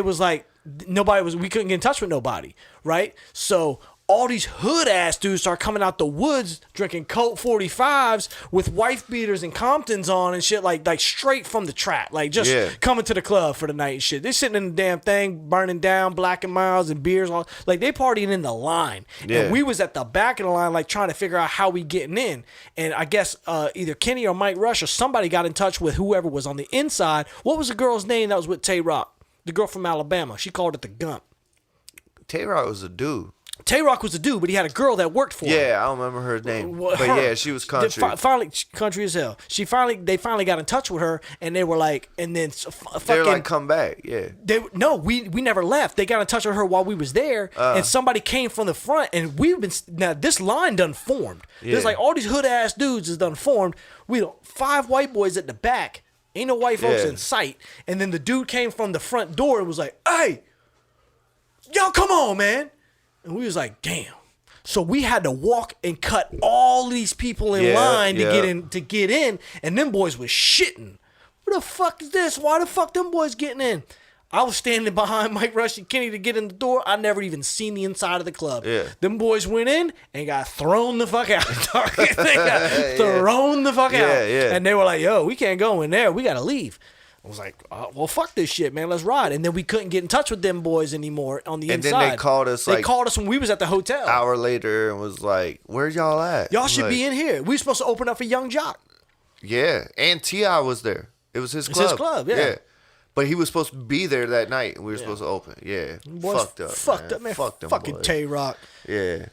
S2: was like, we couldn't get in touch with nobody, right? So all these hood ass dudes start coming out the woods drinking Colt 45s with wife beaters and Comptons on and shit, like straight from the trap, like just coming to the club for the night and shit. They sitting in the damn thing, burning down Black and Miles and beers, like they partying in the line. And we was at the back of the line, like trying to figure out how we getting in. And I guess either Kenny or Mike Rush or somebody got in touch with whoever was on the inside. What was the girl's name that was with Tay Rock? The girl from Alabama. She called it the Gump.
S1: Tay Rock was a dude.
S2: Tay Rock was a dude, but he had a girl that worked for him.
S1: Yeah, I don't remember her name. But yeah, she was country.
S2: Finally, country as hell. They finally got in touch with her, and they were like, and then
S1: they were like, come back, yeah.
S2: We never left. They got in touch with her while we was there, and somebody came from the front, and this line done formed. There's like all these hood ass dudes is done formed. 5 white boys at the back. Ain't no white folks in sight. And then the dude came from the front door and was like, hey, y'all come on, man. And we was like, damn. So we had to walk and cut all these people in line to get in. And them boys was shitting. What the fuck is this? Why the fuck them boys getting in? I was standing behind Mike Rush and Kenny to get in the door. I never even seen the inside of the club. Yeah. Them boys went in and got thrown the fuck out. They got thrown the fuck out. Yeah. And they were like, yo, we can't go in there. We got to leave. I was like, well, fuck this shit, man. Let's ride. And then we couldn't get in touch with them boys anymore on the inside. And then
S1: they called us
S2: when we was at the hotel.
S1: Hour later and was like, where y'all at?
S2: Y'all should be in here. We were supposed to open up for Young Jock.
S1: Yeah. And T.I. was there. It was his club.
S2: It's his club, yeah.
S1: But he was supposed to be there that night, and we were supposed to open. Yeah,
S2: boys fucked up, man. Fuck them fucking Tay Rock.
S1: Yeah.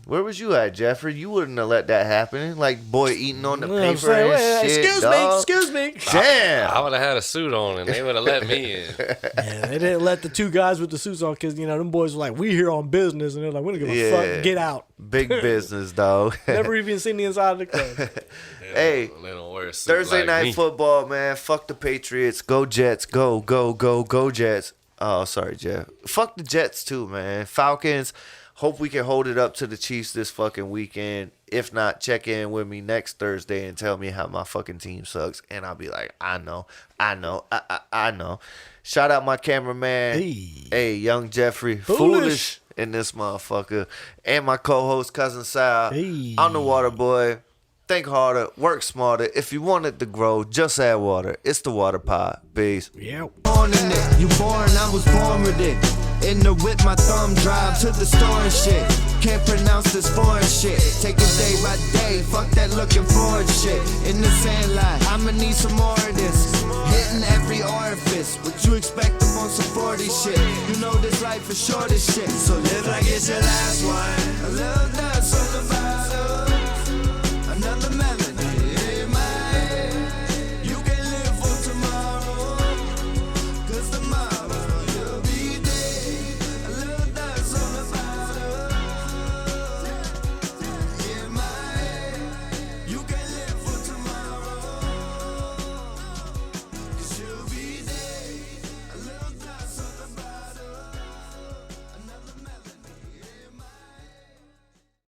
S1: Where was you at, Jeffrey? You wouldn't have let that happen. Like, boy eating on the paper and shit,
S2: Excuse me.
S1: Damn.
S3: I would have had a suit on, and they would have let me in.
S2: Yeah, they didn't let the 2 guys with the suits on because, them boys were like, we here on business. And they're like, we don't give a fuck. Get out.
S1: Big business, dog.
S2: Never even seen the inside of the club.
S1: Hey,
S3: they don't wear a suit
S1: Thursday
S3: like
S1: night
S3: me.
S1: football, man. Fuck the Patriots. Go Jets. Go, go, go, go Jets. Oh, sorry, Jeff. Fuck the Jets, too, man. Falcons. Hope we can hold it up to the Chiefs this fucking weekend. If not, check in with me next Thursday and tell me how my fucking team sucks. And I'll be like, I know. Shout out my cameraman. Hey, young Jeffrey. Foolish in this motherfucker. And my co-host, Cousin Sal. I'm the Water Boy. think harder, work smarter. If you want it to grow, just add water. It's the water pot. Peace.
S2: Yeah.
S4: Born in it, you born, I was born with it. In the whip, my thumb drive to the store and shit. Can't pronounce this foreign shit. Take it day by day, fuck that looking forward shit. In the sand line, I'ma need some more of this. Hitting every orifice, what you expect up on some 40 shit. You know this life is short as shit, so live like it's your last one. A little